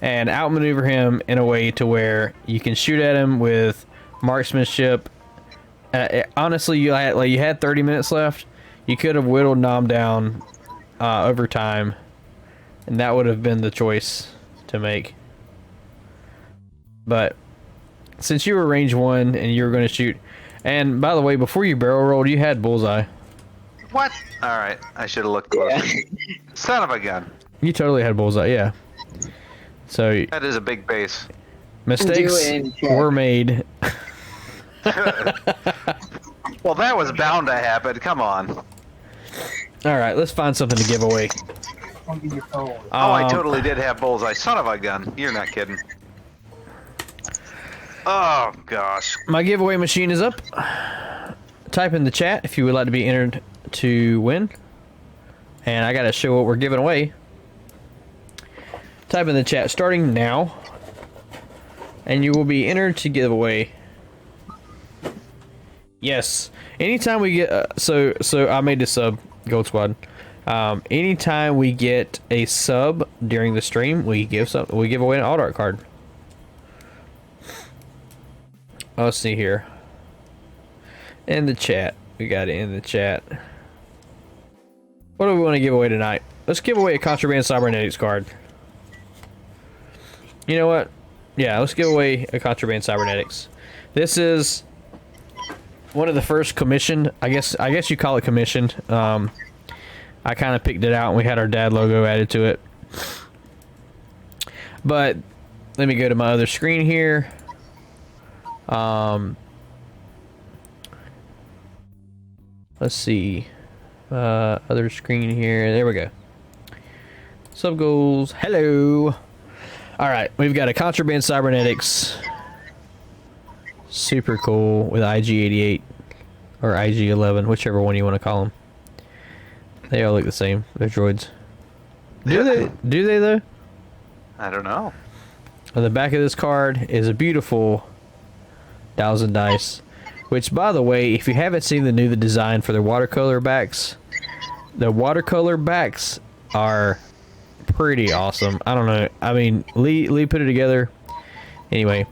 and outmaneuver him in a way to where you can shoot at him with marksmanship. Honestly, you had 30 minutes left. You could have whittled Nom down over time, and that would have been the choice to make. But since you were range 1 and you were going to shoot, and by the way, before you barrel rolled, you had bullseye. What? All right, I should have looked closer. Yeah. Son of a gun. You totally had bullseye, yeah. So That is a big base. mistakes Do it in check. were made. Well, that was bound to happen. Come on. All right, let's find something to give away. Oh, I totally did have bullseye. Son of a gun. You're not kidding. Oh, gosh. My giveaway machine is up. Type in the chat if you would like to be entered to win. And I gotta show what we're giving away. Type in the chat starting now. And you will be entered to give away. Yes. Anytime we get... so I made this sub, Gold Squad. Anytime we get a sub during the stream, we give away an Alt Art card. Let's see here. In the chat. We got it in the chat. What do we want to give away tonight? Let's give away a Contraband Cybernetics card. You know what? Yeah, let's give away a Contraband Cybernetics. This is one of the first commissioned. I guess you call it commissioned. I kind of picked it out and we had our dad logo added to it. But let me go to my other screen here. Let's see. Other screen here. There we go. Sub goals. Hello. All right, we've got a Contraband Cybernetics. Super cool with IG-88 or IG-11, whichever one you want to call them. They all look the same. They're droids. Do they though? I don't know. On the back of this card is a beautiful Thousand Dice, which, by the way, if you haven't seen the new design for the watercolor backs, the watercolor backs are pretty awesome. I don't know. I mean, Lee put it together. Anyway,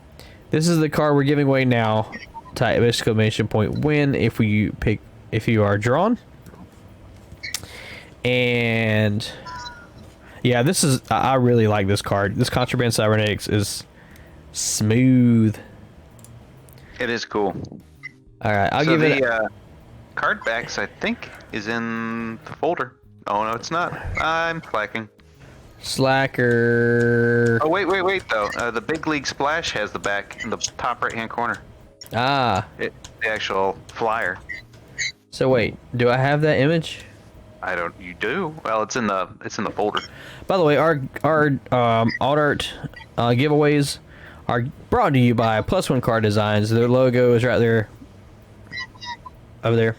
this is the card we're giving away now. Type exclamation point win if you are drawn. And yeah, I really like this card. This Contraband Cybernetics is smooth. It is cool. All right, I'll So give it. card backs, I think, is in the folder. Oh, no, it's not. I'm clacking. Slacker. Oh, wait, though. The Big League Splash has the back in the top right-hand corner. Ah. The actual flyer. So wait, do I have that image? You do? Well, it's in the folder. By the way, our Alt Art giveaways are brought to you by Plus One Card Designs. Their logo is right there, over there.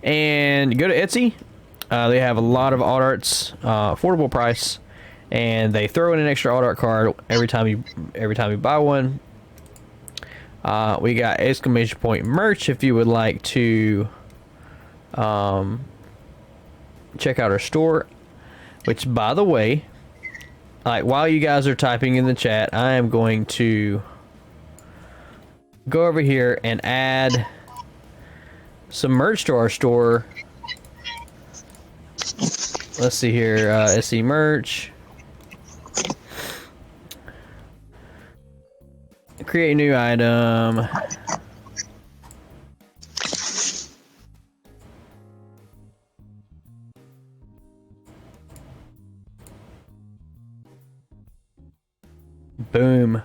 And go to Etsy. They have a lot of Alt Arts, affordable price, and they throw in an extra Alt Art card every time you buy one. We got exclamation point merch if you would like to check out our store, which, by the way, like, while you guys are typing in the chat, I am going to go over here and add some merch to our store. Let's see here, SC merch. Create a new item. Boom.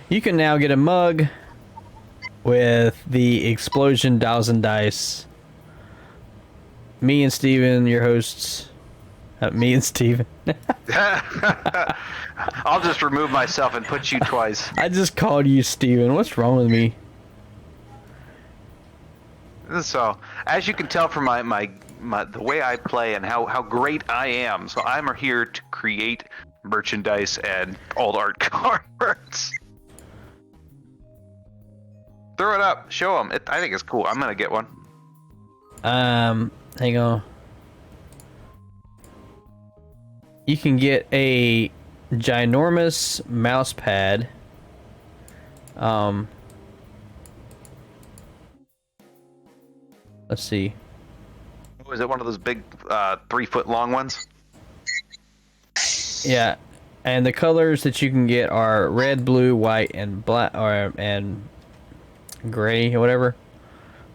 You can now get a mug with the Explosion Thousand Dice. Me and Steven, your hosts. Me and Steven. I'll just remove myself and put you twice. I just called you Steven. What's wrong with me? So, as you can tell from my the way I play and how great I am. So I'm here to create merchandise and old art cards. Throw it up, show them. I think it's cool. I'm gonna get one. Hang on. You can get a ginormous mouse pad. Let's see. Was it one of those big 3-foot long ones? Yeah, and the colors that you can get are red, blue, white, and black, and gray, or whatever.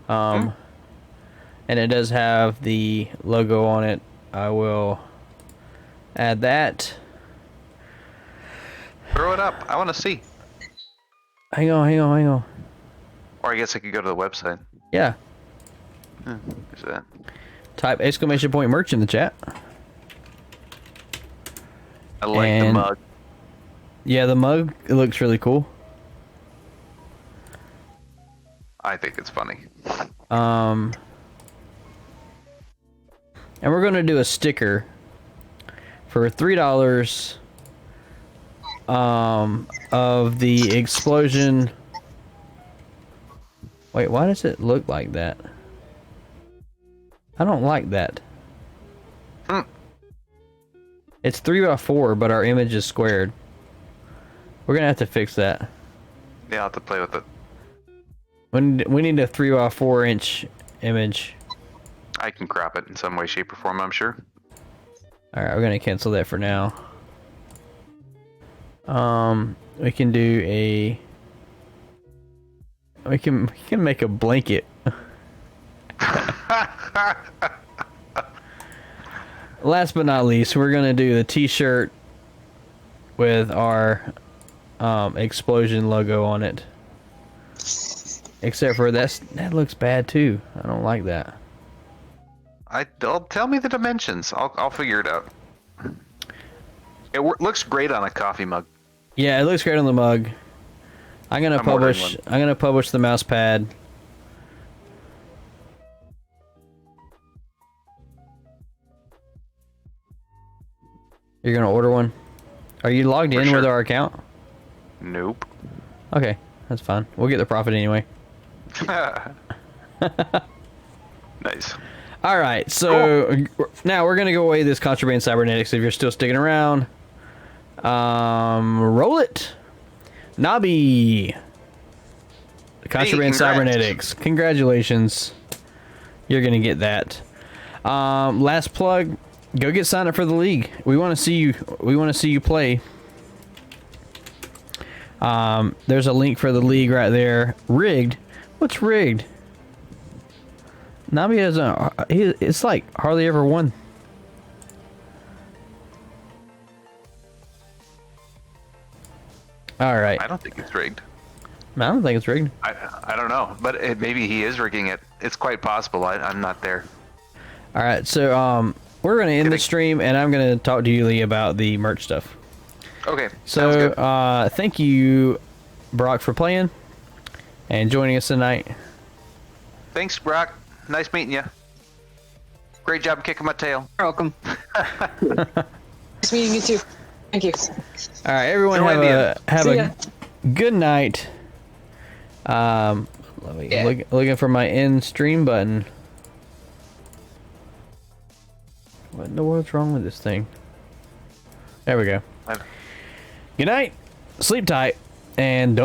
And it does have the logo on it. I will add that. Throw it up. I want to see. Hang on. Or I guess I could go to the website. Yeah. Where's that? Type exclamation point merch in the chat. I like the And- mug. Yeah, the mug, it looks really cool. I think it's funny. And we're gonna do a sticker for $3 of the explosion. Wait, why does it look like that? I don't like that. It's 3x4, but our image is squared. We're gonna have to fix that. Yeah, I'll have to play with it. We need a 3x4 inch image. I can crop it in some way, shape, or form, I'm sure. Alright, we're gonna cancel that for now. We can do a... We can make a blanket. Last but not least, we're gonna do the t-shirt with our explosion logo on it. Except for that looks bad too. I don't like that. Tell me the dimensions. I'll figure it out. It looks great on a coffee mug. Yeah, it looks great on the mug. I'm gonna ordering publish. one. I'm gonna publish the mouse pad. You're gonna order one? Are you logged in with sure. our account? Nope. Okay, that's fine. We'll get the profit anyway. Nice. All right, so now we're gonna go away this contraband cybernetics. If you're still sticking around, roll it, Nabi. Contraband congrats. cybernetics. Congratulations. You're gonna get that. Last plug. Go get signed up for the league. We want to see you. We want to see you play. There's a link for the league right there. Rigged. What's rigged? Nabi hasn't. It's like hardly ever won. All right. I don't think it's rigged. I don't think it's rigged. I don't know, but maybe he is rigging it. It's quite possible. I'm not there. All right. So we're gonna end the stream, and I'm gonna talk to you, Lee, about the merch stuff. Okay. Sounds So good. thank you, Brock, for playing and joining us tonight. Thanks, Brock. Nice meeting you. Great job kicking my tail. You're welcome. Nice meeting you too. Thank you. All right, everyone, Enjoy the have See a ya. good night. Let me looking for my end stream button. What in the world's wrong with this thing? There we go. Good night. Sleep tight, and don't.